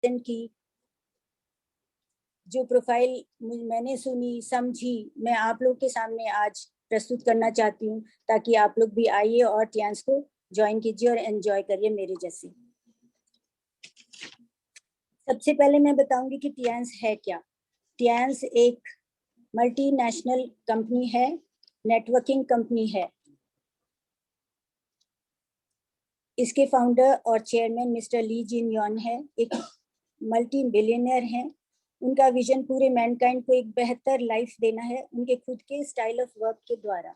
रतन की जो प्रोफाइल मैंने सुनी समझी, मैं आप लोग के सामने आज प्रस्तुत करना चाहती हूँ, ताकि आप लोग भी आइए और टियांस को ज्वाइन कीजिए और एंजॉय करिए मेरे जैसे। सबसे पहले मैं बताऊंगी कि टियांस है क्या। टियांस एक मल्टीनेशनल कंपनी है, नेटवर्किंग कंपनी है। इसके फाउंडर और चेयरमैन मिस्टर ली जिन यॉन है, एक मल्टी बिलियनियर हैं। उनका विजन पूरे मैनकाइंड को एक बेहतर लाइफ देना है, उनके खुद के स्टाइल ऑफ वर्क के द्वारा।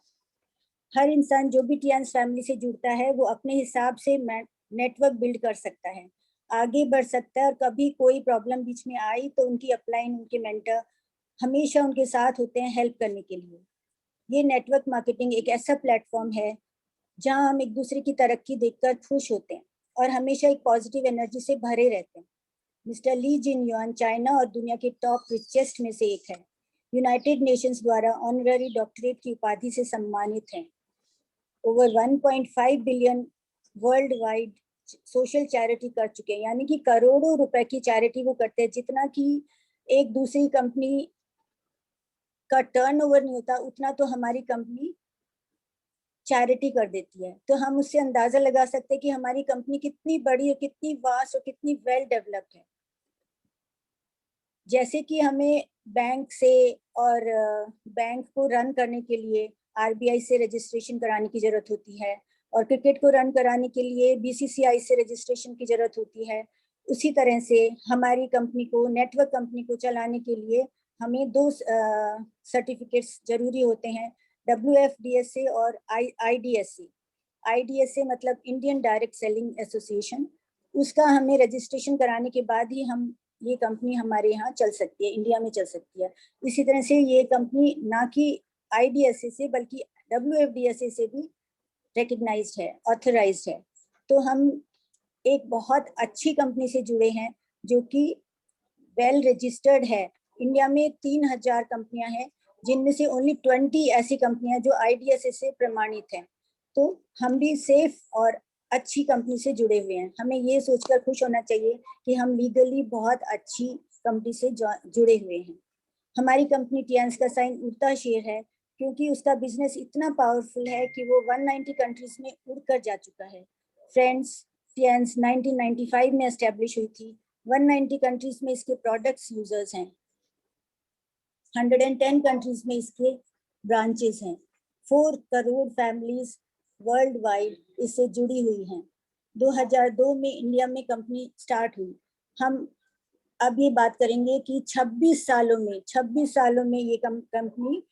हर इंसान जो भी टियांस फैमिली से जुड़ता है वो अपने हिसाब से नेटवर्क बिल्ड कर सकता है, आगे बढ़ सकता है, और कभी कोई प्रॉब्लम बीच में आई तो उनकी अपलाइन, उनके मेंटर हमेशा उनके साथ होते हैं हेल्प करने के लिए। ये नेटवर्क मार्केटिंग एक ऐसा प्लेटफॉर्म है जहां हम एक दूसरे की तरक्की देखकर खुश होते हैं और हमेशा एक पॉजिटिव एनर्जी से भरे रहते हैं। मिस्टर ली जिन युआन चाइना और दुनिया के टॉप रिचेस्ट में से एक है। यूनाइटेड नेशंस द्वारा ऑनररी डॉक्टरेट की उपाधि से सम्मानित हैं। Over 1.5 billion world wide social charity कर चुके हैं, यानी कि करोड़ों रुपए की चैरिटी वो करते हैं, जितना कि एक दूसरी कंपनी का टर्नओवर नहीं होता उतना तो हमारी कंपनी चैरिटी कर देती है। तो हम उससे अंदाजा लगा सकते हैं कि हमारी कंपनी कितनी बड़ी है, कितनी वास्ट और कितनी वेल डेवलप्ड है। जैसे कि हमें बैंक से और बैंक को रन करने के लिए आरबीआई से रजिस्ट्रेशन कराने की जरूरत होती है, और क्रिकेट को रन कराने के लिए बीसीसीआई से रजिस्ट्रेशन की जरूरत होती है, उसी तरह से हमारी कंपनी को, नेटवर्क कंपनी को चलाने के लिए हमें दो सर्टिफिकेट्स जरूरी होते हैं, WFDSA और IDSA। IDSA मतलब इंडियन डायरेक्ट सेलिंग एसोसिएशन। उसका हमें रजिस्ट्रेशन कराने के बाद ही हम ये कंपनी हमारे यहाँ चल सकती है, इंडिया में चल सकती है। इसी तरह से ये कंपनी ना कि IDSA से बल्कि WFDSA से भी रिकग्नाइज्ड है, ऑथराइज्ड है। तो हम एक बहुत अच्छी कंपनी से जुड़े हैं जो कि वेल रजिस्टर्ड है। इंडिया में 3000 कंपनियां हैं, जिनमें से ओनली 20 ऐसी कंपनियां जो IDSA से प्रमाणित हैं। तो हम भी सेफ और अच्छी कंपनी से जुड़े हुए हैं। हमें ये सोचकर खुश होना चाहिए कि हम लीगली बहुत अच्छी कंपनी से जुड़े हुए हैं। हमारी कंपनी टियांस का साइन उड़ता शेर है, क्योंकि उसका बिजनेस इतना पावरफुल है कि वो 190 कंट्रीज में उड़कर जा चुका है। फ्रेंड्स, टियांस 1995 में एस्टेब्लिश हुई थी। 190 कंट्रीज में इसके प्रोडक्ट्स यूजर्स हैं। 110 कंट्रीज में इसके ब्रांचेस हैं। 4 करोड़ फैमिलीज वर्ल्ड वाइड इससे जुड़ी हुई हैं। 2002 में इंडिया में कंपनी स्टार्ट हुई। हम अब ये बात करेंगे कि 26 सालों में ये कंपनी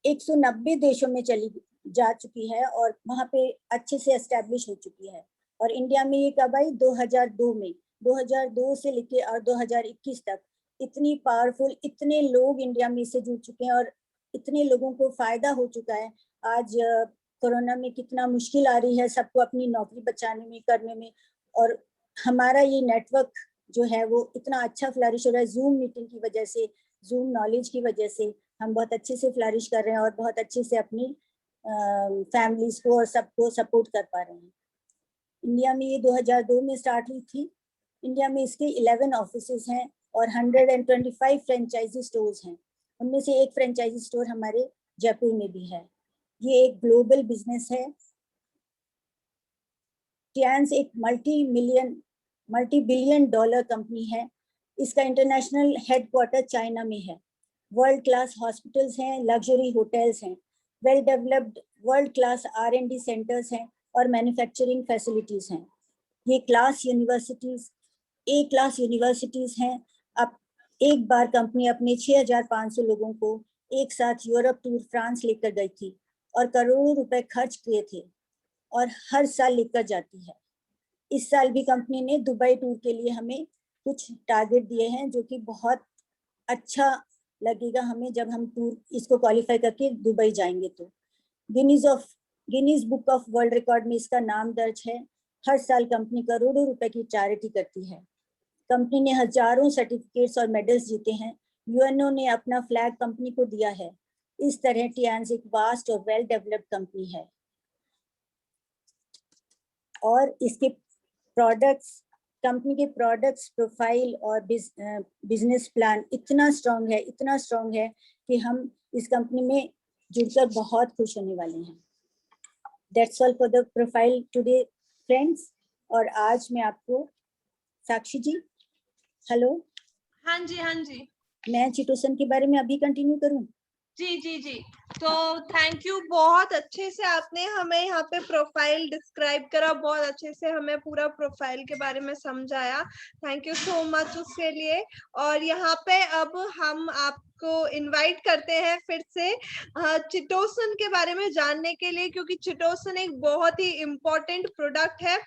190 देशों में चली जा चुकी है और वहाँ पे अच्छे से एस्टेब्लिश हो चुकी है। और इंडिया में ये कब आई? 2002 में। 2002 से लेके और 2021 तक इतनी पावरफुल, इतने लोग इंडिया में इससे जुड़ चुके हैं और इतने लोगों को फायदा हो चुका है। आज कोरोना में कितना मुश्किल आ रही है सबको अपनी नौकरी बचाने में, करने में, और हमारा ये नेटवर्क जो है वो इतना अच्छा फ्लरिश हो रहा है। जूम मीटिंग की वजह से, जूम नॉलेज की वजह से हम बहुत अच्छे से फ्लरिश कर रहे हैं और बहुत अच्छे से अपनी फैमिलीज को और सबको सपोर्ट कर पा रहे हैं। इंडिया में ये 2002 में स्टार्ट हुई थी। इंडिया में इसके 11 ऑफिसेज हैं और 125 फ्रेंचाइजी स्टोर्स हैं। उनमें से एक फ्रेंचाइजी स्टोर हमारे जयपुर में भी है। ये एक ग्लोबल बिजनेस है। टियांस एक मल्टी बिलियन डॉलर कंपनी है। इसका इंटरनेशनल हेडक्वार्टर चाइना में है। वर्ल्ड क्लास हॉस्पिटल्स हैं, लग्जरी होटल्स हैं, well developed world class R&D centres हैं और मैन्युफैक्चरिंग फैसिलिटीज हैं। ये A क्लास यूनिवर्सिटीज हैं। अब एक बार कंपनी अपने 6500 लोगों को एक साथ यूरोप टूर फ्रांस लेकर गई थी और करोड़ों रुपए खर्च किए थे और हर साल लेकर जाती है। इस साल भी कंपनी ने दुबई टूर के लिए हमें कुछ टारगेट दिए हैं, जो कि बहुत अच्छा लगेगा हमें जब हम टूर इसको क्वालिफाई करके दुबई जाएंगे। तो Guinness book of world record में इसका नाम दर्ज है। हर साल कंपनी करोड़ों रुपए की चैरिटी करती है। कंपनी ने हजारों सर्टिफिकेट्स और मेडल्स जीते हैं। यूएनओ ने अपना फ्लैग कंपनी को दिया है। इस तरह टियांस एक वास्ट और वेल डेवलप्ड कंपनी है और इसके प्रोडक्ट्स कंपनी के प्रोडक्ट्स, प्रोफाइल और बिजनेस प्लान इतना स्ट्रांग है कि हम इस कंपनी में जुड़कर बहुत खुश होने वाले हैं। That's all for the profile today, friends. और आज मैं आपको साक्षी जी, हेलो। हाँ जी, हाँ जी। मैं चिटोसन के बारे में अभी कंटिन्यू करूं? जी जी जी। तो थैंक यू, बहुत अच्छे से आपने हमें यहाँ पे प्रोफाइल डिस्क्राइब करा, बहुत अच्छे से हमें पूरा प्रोफाइल के बारे में समझाया। थैंक यू सो मच उसके लिए। और यहाँ पे अब हम आपको इनवाइट करते हैं फिर से चिटोसन के बारे में जानने के लिए, क्योंकि चिटोसन एक बहुत ही इम्पोर्टेंट प्रोडक्ट है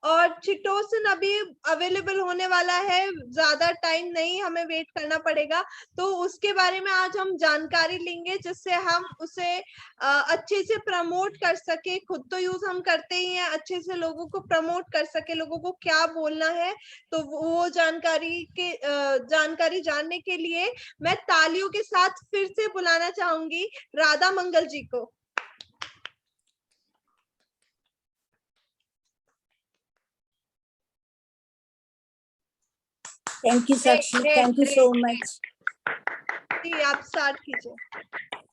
और चिटोसन अभी अवेलेबल होने वाला है, ज्यादा टाइम नहीं हमें वेट करना पड़ेगा। तो उसके बारे में आज हम जानकारी लेंगे जिससे हम उसे अच्छे से प्रमोट कर सके। खुद तो यूज हम करते ही हैं, अच्छे से लोगों को प्रमोट कर सके, लोगों को क्या बोलना है। तो वो जानकारी जानने के लिए मैं तालियों के साथ फिर से बुलाना चाहूंगी राधा मंगल जी को। Thank you Sakshi, thank you so much. जी, आप स्टार्ट कीजिए।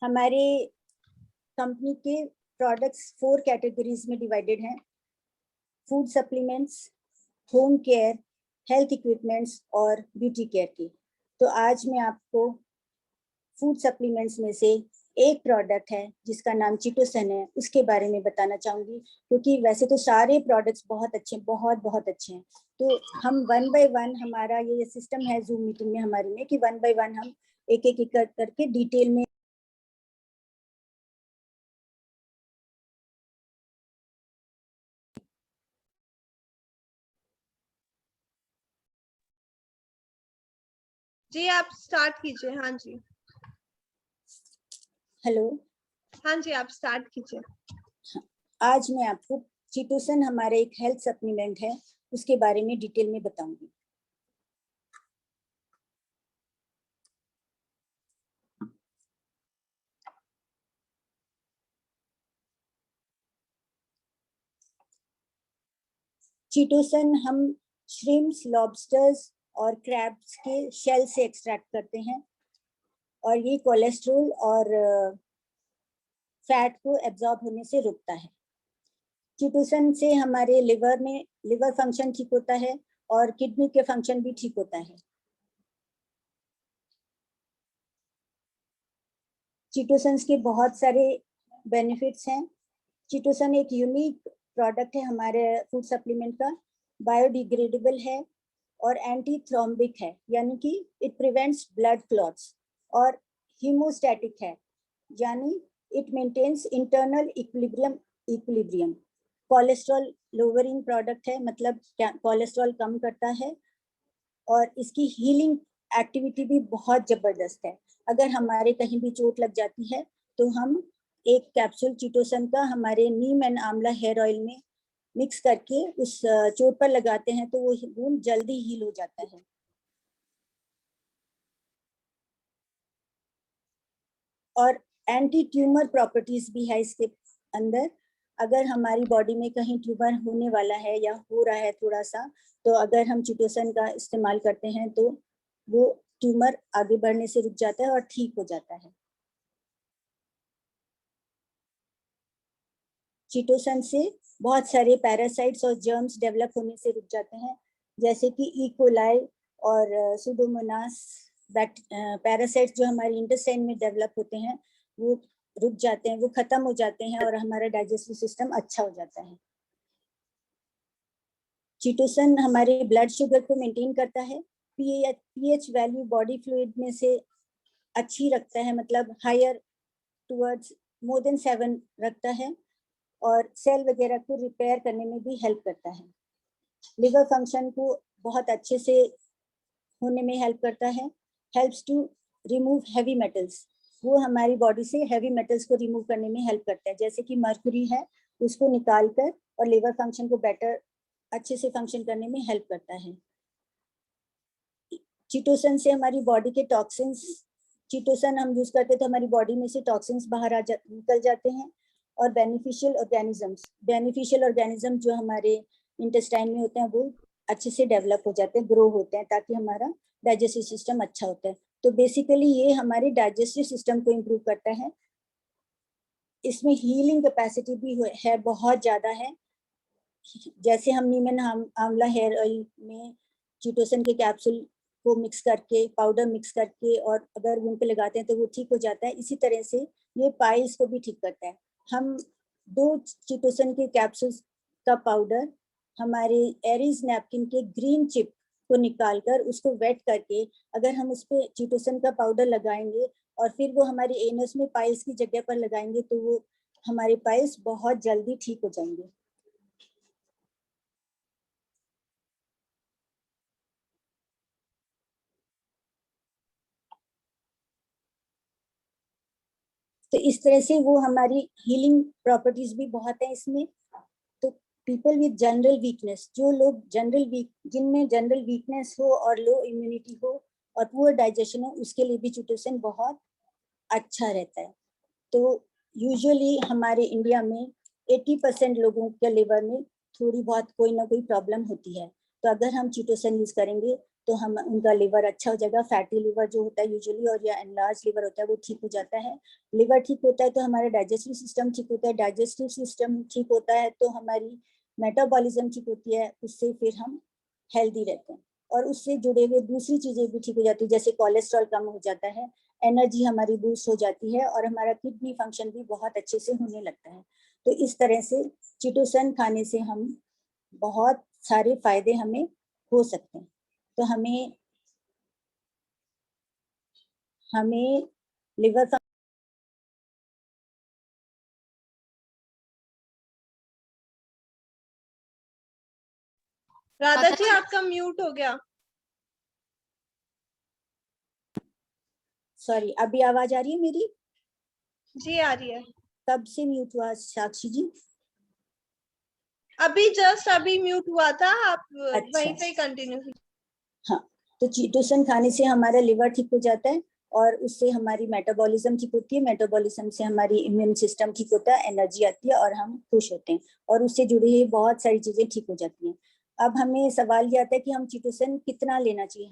हमारे कंपनी के प्रोडक्ट्स 4 कैटेगरीज में डिवाइडेड हैं: food supplements, home care, health equipments और ब्यूटी केयर की। तो आज मैं आपको फूड सप्लीमेंट्स में से एक प्रोडक्ट है जिसका नाम चिटोसन है, उसके बारे में बताना चाहूंगी। क्योंकि वैसे तो सारे प्रोडक्ट्स बहुत अच्छे, बहुत अच्छे हैं। तो हम 1 बाय 1, हमारा ये सिस्टम है जूम मीटिंग में हमारे में कि 1 बाय 1 हम एक एक करके डिटेल में जी, आप स्टार्ट कीजिए। हाँ जी, हेलो। हाँ जी, आप स्टार्ट कीजिए। आज मैं आपको चिटोसन हमारा एक हेल्थ सप्लीमेंट है, उसके बारे में डिटेल में बताऊंगी। चिटोसन हम श्रिम्प्स, लॉबस्टर्स और क्रैब्स के शेल से एक्सट्रैक्ट करते हैं और ये कोलेस्ट्रॉल और फैट को एब्जॉर्ब होने से रोकता है। चिटोसन से हमारे लिवर फंक्शन ठीक होता है और किडनी के फंक्शन भी ठीक होता है। चिटोसन के बहुत सारे बेनिफिट्स हैं। चिटोसन एक यूनिक प्रोडक्ट है हमारे फूड सप्लीमेंट का, बायोडिग्रेडेबल है और एंटी थ्रोम्बिक है, यानी कि इट प्रिवेंट्स ब्लड क्लॉट्स, और हीमोस्टैटिक है, यानी it maintains internal equilibrium. Cholesterol lowering product है, मतलब कोलेस्ट्रॉल कम करता है और इसकी हीलिंग एक्टिविटी भी बहुत जबरदस्त है। अगर हमारे कहीं भी चोट लग जाती है तो हम एक कैप्सूल चिटोसन का हमारे नीम एंड आंवला हेयर ऑयल में मिक्स करके उस चोट पर लगाते हैं तो वो वुंड जल्दी हील हो जाता है। और एंटी ट्यूमर प्रॉपर्टीज भी है इसके अंदर। अगर हमारी बॉडी में कहीं ट्यूमर होने वाला है या हो रहा है थोड़ा सा, तो अगर हम चिटोसन का इस्तेमाल करते हैं तो वो ट्यूमर आगे बढ़ने से रुक जाता है और ठीक हो जाता है। चिटोसन से बहुत सारे पैरासाइट्स और जर्म्स डेवलप होने से रुक जाते हैं, जैसे कि ई कोलाई और सुडोमोनास पैरासाइट्स जो हमारे इंटेस्टाइन में डेवलप होते हैं वो रुक जाते हैं, वो खत्म हो जाते हैं और हमारा डाइजेस्टिव सिस्टम अच्छा हो जाता है। चिटोसन हमारे ब्लड शुगर को मेंटेन करता है, पीएच वैल्यू बॉडी फ्लूइड में से अच्छी रखता है, मतलब हायर टुवर्ड्स मोर देन 7 रखता है और सेल वगैरह को रिपेयर करने में भी हेल्प करता है। लिवर फंक्शन को बहुत अच्छे से होने में हेल्प करता है। Helps to remove heavy metals, वो हमारी बॉडी से हैवी मेटल्स को रिमूव करने में हेल्प करता है, जैसे कि मर्क्यूरी है उसको निकाल कर और लिवर फंक्शन को बेटर अच्छे से फंक्शन करने में हेल्प करता है। चिटोसन से हमारी बॉडी के टॉक्सिन्स, चिटोसन हम यूज करते तो हमारी बॉडी में से टॉक्सिन्स बाहर निकल जाते हैं और बेनिफिशियल ऑर्गेनिज्म जो हमारे इंटेस्टाइन में होते हैं वो अच्छे से डेवलप हो जाते हैं, ग्रो होते हैं, ताकि हमारा डाइजेस्टिव सिस्टम अच्छा होता है। तो बेसिकली ये हमारे डाइजेस्टिव सिस्टम को इम्प्रूव करता है। इसमें हीलिंग कैपेसिटी भी है, बहुत ज्यादा है। जैसे हम नीम एंड आंवला हेयर ऑयल में चिटोसन के कैप्सूल को मिक्स करके, पाउडर मिक्स करके, और अगर वूंड पे लगाते हैं तो वो ठीक हो जाता है, इसी तरह से ये पाइल्स को भी ठीक करता है। हम 2 चिटोसन के कैप्सूल्स का पाउडर हमारे एरीज नैपकिन के ग्रीन चिप को निकालकर उसको वेट करके अगर हम उस पर चिटोसन का पाउडर लगाएंगे और फिर वो हमारे एनस में पाइल्स की जगह पर लगाएंगे तो वो हमारे पाइल्स बहुत जल्दी ठीक हो जाएंगे। तो इस तरह से वो हमारी हीलिंग प्रॉपर्टीज भी बहुत है इसमें। तो पीपल विद जनरल वीकनेस, जो लोग जनरल वीक, जिनमें जनरल वीकनेस हो और लो इम्यूनिटी हो और पुअर डाइजेशन हो, उसके लिए भी चिटोसन बहुत अच्छा रहता है। तो यूजुअली हमारे इंडिया में 80% लोगों के लिवर में थोड़ी बहुत कोई ना कोई प्रॉब्लम होती है। तो अगर हम चिटोसन यूज करेंगे तो हम उनका लिवर अच्छा हो जाएगा। फैटी लिवर जो होता है यूजुअली, और या एनलार्ज लिवर होता है, वो ठीक हो जाता है। लिवर ठीक होता है तो हमारा डाइजेस्टिव सिस्टम ठीक होता है, डाइजेस्टिव सिस्टम ठीक होता है तो हमारी मेटाबॉलिज्म ठीक होती है, उससे फिर हम हेल्दी रहते हैं। और उससे जुड़े हुए दूसरी चीजें भी ठीक हो जाती है, जैसे कोलेस्ट्रॉल कम हो जाता है, एनर्जी हमारी बूस्ट हो जाती है, और हमारा किडनी फंक्शन भी बहुत अच्छे से होने लगता है। तो इस तरह से चिटोसन खाने से हम बहुत सारे फायदे हमें हो सकते हैं। तो हमें लिवर राधा जी आपका म्यूट हो गया। सॉरी, अभी आवाज आ रही है मेरी? जी आ रही है। कब से म्यूट हुआ साक्षी जी? अभी जस्ट अभी म्यूट हुआ था, आप अच्छा। वहीं पे कंटिन्यू। हाँ, तो चिटोसन खाने से हमारा लिवर ठीक हो जाता है और उससे हमारी मेटाबॉलिज्म ठीक होती है, मेटाबॉलिज्म से हमारी इम्यून सिस्टम ठीक होता है, एनर्जी आती है और हम खुश होते हैं, और उससे जुड़ी हुई बहुत सारी चीजें ठीक हो जाती हैं। अब हमें सवाल ये आता है कि हम चिटोसन कितना लेना चाहिए।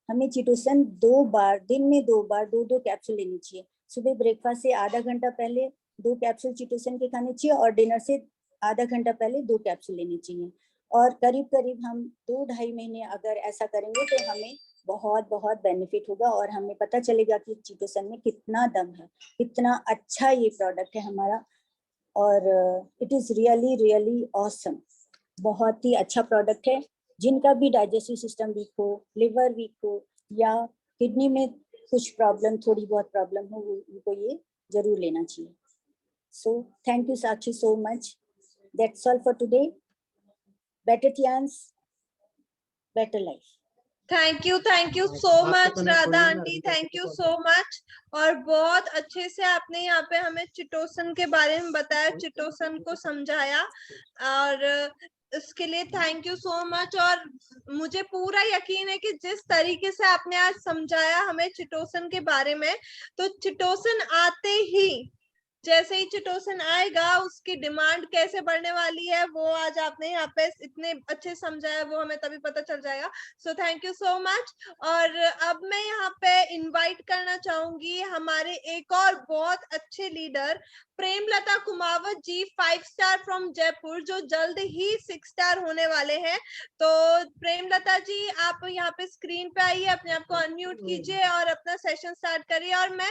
हमें चिटोसन 2 बार दिन में, 2 बार 2-2 कैप्सूल लेनी चाहिए। सुबह ब्रेकफास्ट से आधा घंटा पहले 2 कैप्सूल चिटोसन के खाने चाहिए, और डिनर से आधा घंटा पहले 2 कैप्सूल लेनी चाहिए। और करीब करीब हम 2-2.5 महीने अगर ऐसा करेंगे तो हमें बहुत बहुत बेनिफिट होगा, और हमें पता चलेगा कि चिटोसन में कितना दम है, कितना अच्छा ये प्रोडक्ट है हमारा। और it is really really awesome, बहुत ही अच्छा प्रोडक्ट है। जिनका भी डाइजेस्टिव सिस्टम वीक हो, लिवर वीक हो, या किडनी में कुछ प्रॉब्लम, थोड़ी बहुत प्रॉब्लम हो, उनको ये जरूर लेना चाहिए। So thank you Sakshi so much. That's all for today. Better Tiens, better life. Thank you so much Radha aunty, thank you so much. और बहुत अच्छे से आपने यहाँ पे हमें चिटोसन के बारे में बताया, चिटोसन को समझाया, और इसके लिए थैंक यू सो मच। और मुझे पूरा यकीन है कि जिस तरीके से आपने आज समझाया हमें चिटोसन के बारे में, तो चिटोसन आते ही, जैसे ही चिटोसन आएगा, उसकी डिमांड कैसे बढ़ने वाली है वो आज आपने यहाँ पे इतने अच्छे समझाया, वो हमें तभी पता चल जाएगा। सो थैंक यू सो मच। और अब मैं यहाँ पे इनवाइट करना चाहूंगी हमारे एक और बहुत अच्छे leader Premlata Kumawat ji, 5 star from Jaipur, जो जल्द ही 6 स्टार होने वाले हैं। तो प्रेमलता जी, आप यहाँ पे स्क्रीन पे आइए, अपने आप को अनम्यूट कीजिए और अपना सेशन स्टार्ट करिए। और मैं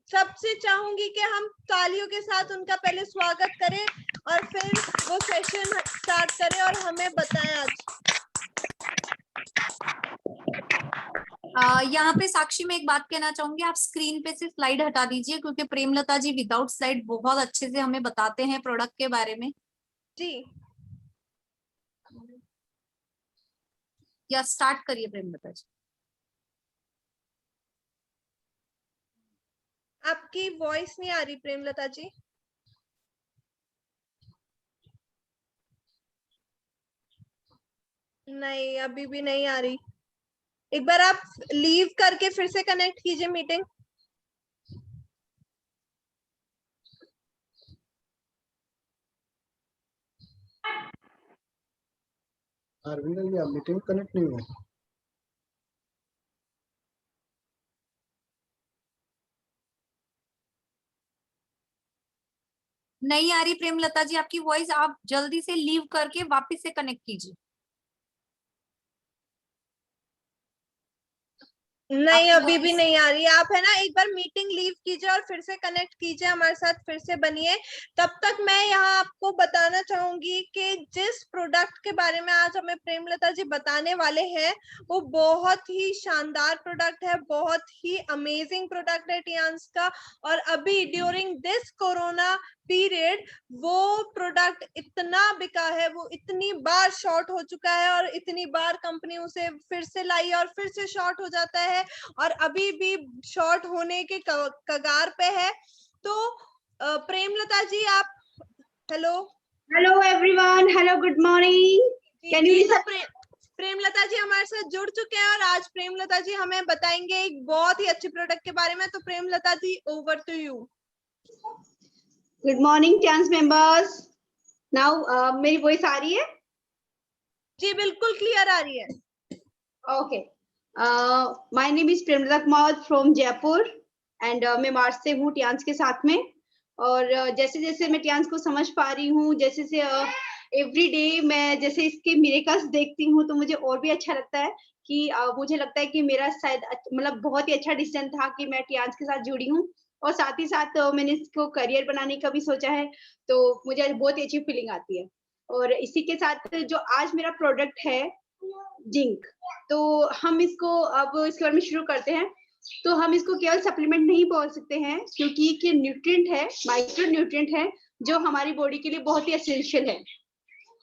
सबसे चाहूंगी कि हम तालियों के साथ उनका पहले स्वागत करें और फिर वो सेशन स्टार्ट करें और हमें बताएं आज। यहाँ पे साक्षी में एक बात कहना चाहूंगी, आप स्क्रीन पे से स्लाइड हटा दीजिए, क्योंकि प्रेमलता जी विदाउट स्लाइड बहुत अच्छे से हमें बताते हैं प्रोडक्ट के बारे में। जी, या स्टार्ट करिए प्रेमलता जी। आपकी वॉइस नहीं आ रही प्रेमलता जी। नहीं, अभी भी नहीं आ रही। एक बार आप लीव करके फिर से कनेक्ट कीजिए मीटिंग। अरविंदर जी, आप मीटिंग कनेक्ट नहीं हुए? नहीं आ रही प्रेमलता जी आपकी वॉइस, आप जल्दी से लीव करके वापस से कनेक्ट कीजिए। नहीं, आपकी अभी भी voice- नहीं आ रही है। आप है ना एक बार मीटिंग लीव कीजिए और फिर से कनेक्ट कीजिए हमारे साथ, फिर से बनिए। तब तक मैं यहाँ आपको बताना चाहूंगी कि जिस प्रोडक्ट के बारे में आज हमें प्रेमलता जी बताने वाले हैं वो बहुत ही शानदार प्रोडक्ट है, बहुत ही अमेजिंग प्रोडक्ट है टियान्स का। और अभी ड्यूरिंग दिस कोरोना पीरियड वो प्रोडक्ट इतना बिका है, वो इतनी बार शॉर्ट हो चुका है और इतनी बार कंपनी उसे फिर से लाई और फिर से शॉर्ट हो जाता है और अभी भी शॉर्ट होने के कगार पे है। तो प्रेमलता जी आप, hello hello everyone, hello good morning. Can you तो प्रेमलता जी हमारे साथ जुड़ चुके हैं और आज प्रेमलता जी हमें बताएंगे एक बहुत ही अच्छे प्रोडक्ट के बारे में। तो Premlata ji, over to you. Good morning Tiens members. Now मेरी वॉइस आ रही है? जी बिल्कुल क्लियर आ रही है। Okay, my name is Premlata Kumar from Jaipur and मैं मार्च से हूँ टियान्स के साथ में। और जैसे जैसे मैं टियान्स को समझ पा रही हूँ, जैसे से एवरी डे मैं जैसे इसके मिरेकल्स देखती हूँ तो मुझे और भी अच्छा लगता है कि मुझे लगता है कि मेरा शायद मतलब बहुत ही अच्छा डिसीजन था कि मैं टियान्स के साथ जुड़ी हूँ। और साथ ही साथ मैंने इसको करियर बनाने का भी सोचा है, तो मुझे बहुत ही अच्छी फीलिंग आती है। और इसी के साथ जो आज मेरा प्रोडक्ट है जिंक, तो हम इसको अब इसके बारे में शुरू करते हैं। तो हम इसको केवल सप्लीमेंट नहीं बोल सकते हैं क्योंकि ये न्यूट्रिएंट है, माइक्रो न्यूट्रिएंट है जो हमारी बॉडी के लिए बहुत ही एसेंशियल है।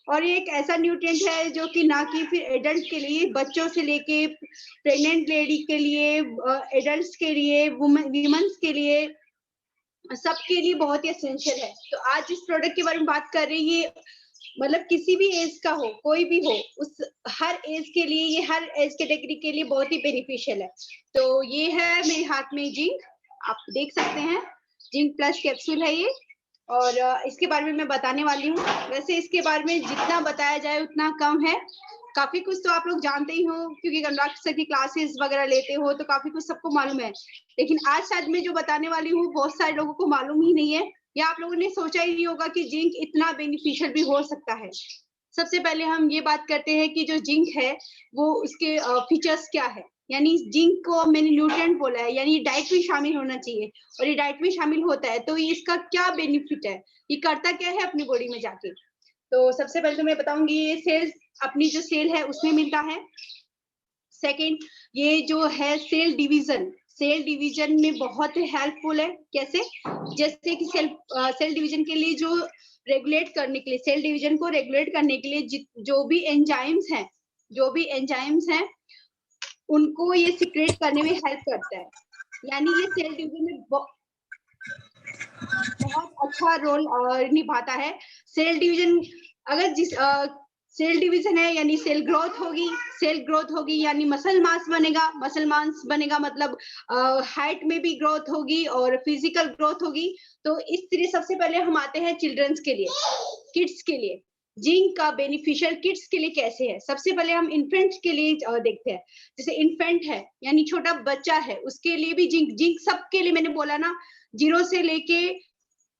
और ये एक ऐसा न्यूट्रिएंट है जो कि ना कि फिर एडल्ट के लिए, बच्चों से लेके प्रेग्नेंट लेडी के लिए, एडल्ट्स के लिए, वुमेन्स के लिए, सबके लिए बहुत ही एसेंशियल है। तो आज इस प्रोडक्ट के बारे में बात कर रही है, मतलब किसी भी एज का हो, कोई भी हो, उस हर एज के लिए, ये हर एज कैटेगरी के लिए बहुत ही बेनिफिशियल है। तो ये है मेरे हाथ में जिंक, आप देख सकते हैं, जिंक प्लस कैप्सूल है ये। और इसके बारे में मैं बताने वाली हूँ। वैसे इसके बारे में जितना बताया जाए उतना कम है। काफी कुछ तो आप लोग जानते ही हो क्योंकि अनुराग सर की क्लासेस वगैरह लेते हो, तो काफी कुछ सबको मालूम है। लेकिन आज शायद मैं जो बताने वाली हूँ बहुत सारे लोगों को मालूम ही नहीं है, या आप लोगों ने सोचा ही नहीं होगा कि जिंक इतना बेनिफिशियल भी हो सकता है। सबसे पहले हम ये बात करते हैं कि जो जिंक है वो उसके फीचर्स क्या है। यानी जिंक को मैंने न्यूट्रिएंट बोला है, यानी डाइट में शामिल होना चाहिए और ये डाइट में शामिल होता है। तो इसका क्या बेनिफिट है, ये करता क्या है अपनी बॉडी में जाके। तो सबसे पहले तो मैं बताऊंगी ये सेल्स, अपनी जो सेल है उसमें मिलता है। सेकंड, ये जो है सेल डिवीजन में बहुत हेल्पफुल है। कैसे? जैसे कि सेल डिवीजन के लिए जो रेगुलेट करने के लिए, सेल डिवीजन को रेगुलेट करने के लिए जो भी एंजाइम्स हैं उनको ये सीक्रेट करने में हेल्प करता है। यानी ये सेल डिवीजन में बहुत अच्छा रोल निभाता है। सेल डिवीजन, अगर सेल डिवीजन है यानी सेल ग्रोथ होगी यानी मसल मास बनेगा, मतलब हाइट में भी ग्रोथ होगी और फिजिकल ग्रोथ होगी। तो इस तरह सबसे पहले हम आते हैं चिल्ड्रंस के लिए, किड्स के लिए। जिंक का बेनिफिशियल किड्स के लिए कैसे है, सबसे पहले हम इन्फेंट्स के लिए देखते हैं। जैसे इन्फेंट है यानी छोटा बच्चा है, उसके लिए भी जिंक सबके लिए, मैंने बोला ना, 0 से लेके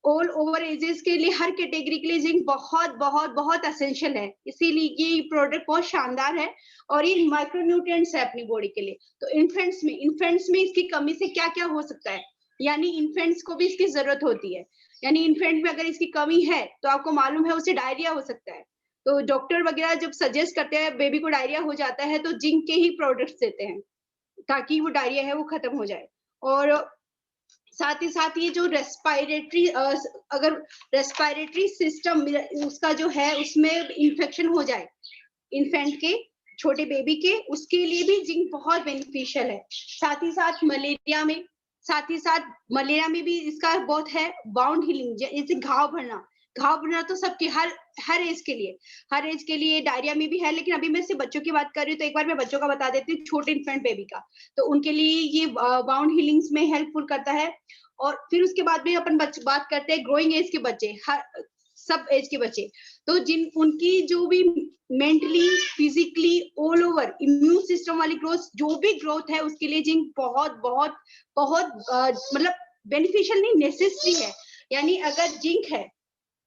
ऑल ओवर एजेस के लिए, हर कैटेगरी के लिए जिंक बहुत बहुत बहुत एसेंशियल है। इसीलिए ये प्रोडक्ट बहुत शानदार है और ये माइक्रोन्यूट्रिएंट्स है अपनी बॉडी के लिए। तो इन्फेंट्स में इसकी कमी से क्या क्या हो सकता है, यानी इन्फेंट्स को भी इसकी जरूरत होती है। यानी इन्फेंट में अगर इसकी कमी है तो आपको मालूम है उसे डायरिया हो सकता है। तो डॉक्टर वगैरह जब सजेस्ट करते हैं बेबी को डायरिया हो जाता है तो जिंक के ही प्रोडक्ट्स देते हैं ताकि वो डायरिया है वो खत्म हो जाए। और साथ ही साथ ये जो अगर रेस्पिरेटरी सिस्टम उसका जो है उसमें इन्फेक्शन हो जाए इन्फेंट के, छोटे बेबी के, उसके लिए भी जिंक बहुत बेनिफिशियल है। साथ ही साथ मलेरिया में भी इसका बहुत है, बाउंड हीलिंग, जैसे घाव भरना तो सबके हर एज के लिए डायरिया में भी है। लेकिन अभी मैं सिर्फ बच्चों की बात कर रही हूँ तो एक बार मैं बच्चों का बता देती हूँ, छोटे इन्फेंट बेबी का। तो उनके लिए ये बाउंड हीलिंग्स में हेल्पफुल करता है। और फिर उसके बाद में अपन बात करते हैं ग्रोइंग एज के बच्चे, सब एज के बच्चे, तो जिन उनकी जो भी mentally physically all over immune system वाली ग्रोथ, जो भी ग्रोथ है उसके लिए जिंक बहुत बहुत बहुत मतलब बेनिफिशियल नहीं, नेसेसरी है। यानी अगर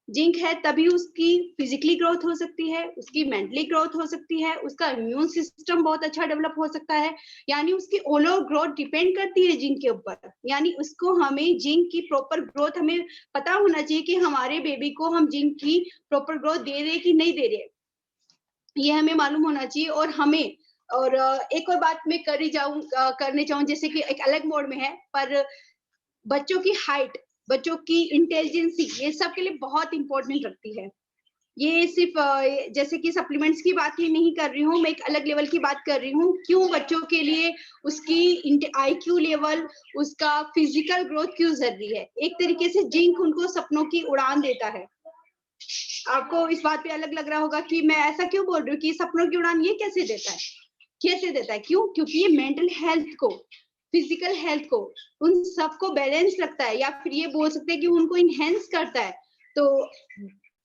जिंक है तभी उसकी फिजिकली ग्रोथ हो सकती है, उसकी मेंटली ग्रोथ हो सकती है, उसका इम्यून सिस्टम बहुत अच्छा डेवलप हो सकता है। यानी उसकी ऑल ओवर ग्रोथ डिपेंड करती है जिंक के ऊपर। यानी उसको हमें जिंक की प्रॉपर ग्रोथ हमें पता होना चाहिए कि हमारे बेबी को हम जिंक की प्रॉपर ग्रोथ दे रहे कि नहीं दे रहे, ये हमें मालूम होना चाहिए। और हमें और एक और बात मैं करने चाहूँ, जैसे कि एक अलग मोड में है, पर बच्चों की हाइट, बच्चों की इंटेलिजेंसी, ये सब के लिए बहुत इंपॉर्टेंट रखती है। ये सिर्फ जैसे कि सप्लीमेंट्स की बात ही नहीं कर रही हूँ, मैं एक अलग लेवल की बात कर रही हूँ। क्यों बच्चों के लिए उसकी IQ लेवल, उसका फिजिकल ग्रोथ क्यों जरूरी है। एक तरीके से जिंक उनको सपनों की उड़ान देता है। आपको इस बात पे अलग लग रहा होगा कि मैं ऐसा क्यों बोल रही हूँ कि सपनों की उड़ान ये कैसे देता है, कैसे देता है, क्यों? क्योंकि ये मेंटल हेल्थ को, फिजिकल हेल्थ को, उन सबको बैलेंस रखता है, या फिर ये बोल सकते हैं कि उनको इनहेंस करता है। तो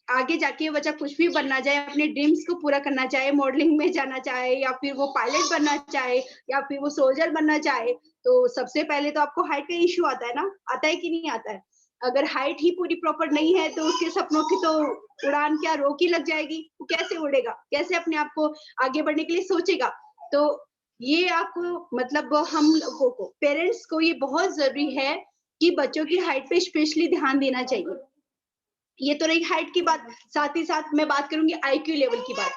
आगे जाके बच्चा कुछ भी बनना चाहे, अपने ड्रीम्स को पूरा करना चाहे, मॉडलिंग में जाना चाहे, या फिर वो पायलट बनना चाहे, या फिर वो सोल्जर बनना चाहे, तो सबसे पहले तो आपको हाइट का इश्यू आता है ना, आता है कि नहीं आता है? अगर हाइट ही पूरी प्रॉपर नहीं है तो उसके सपनों की तो उड़ान क्या रोक ही लग जाएगी, वो कैसे उड़ेगा, कैसे अपने आप को आगे बढ़ने के लिए सोचेगा। तो ये आपको मतलब हम लोगों को, पेरेंट्स को ये बहुत जरूरी है कि बच्चों की हाइट पे स्पेशली ध्यान देना चाहिए। ये तो रही हाइट की बात, साथ ही साथ मैं बात करूंगी IQ लेवल की बात।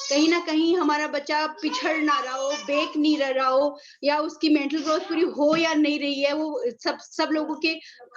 कहीं ना कहीं हमारा बच्चा पिछड़ ना रहा हो, बेक नहीं रहा हो, या उसकी मेंटल ग्रोथ पूरी हो या नहीं रही है, वो सब लोगों के,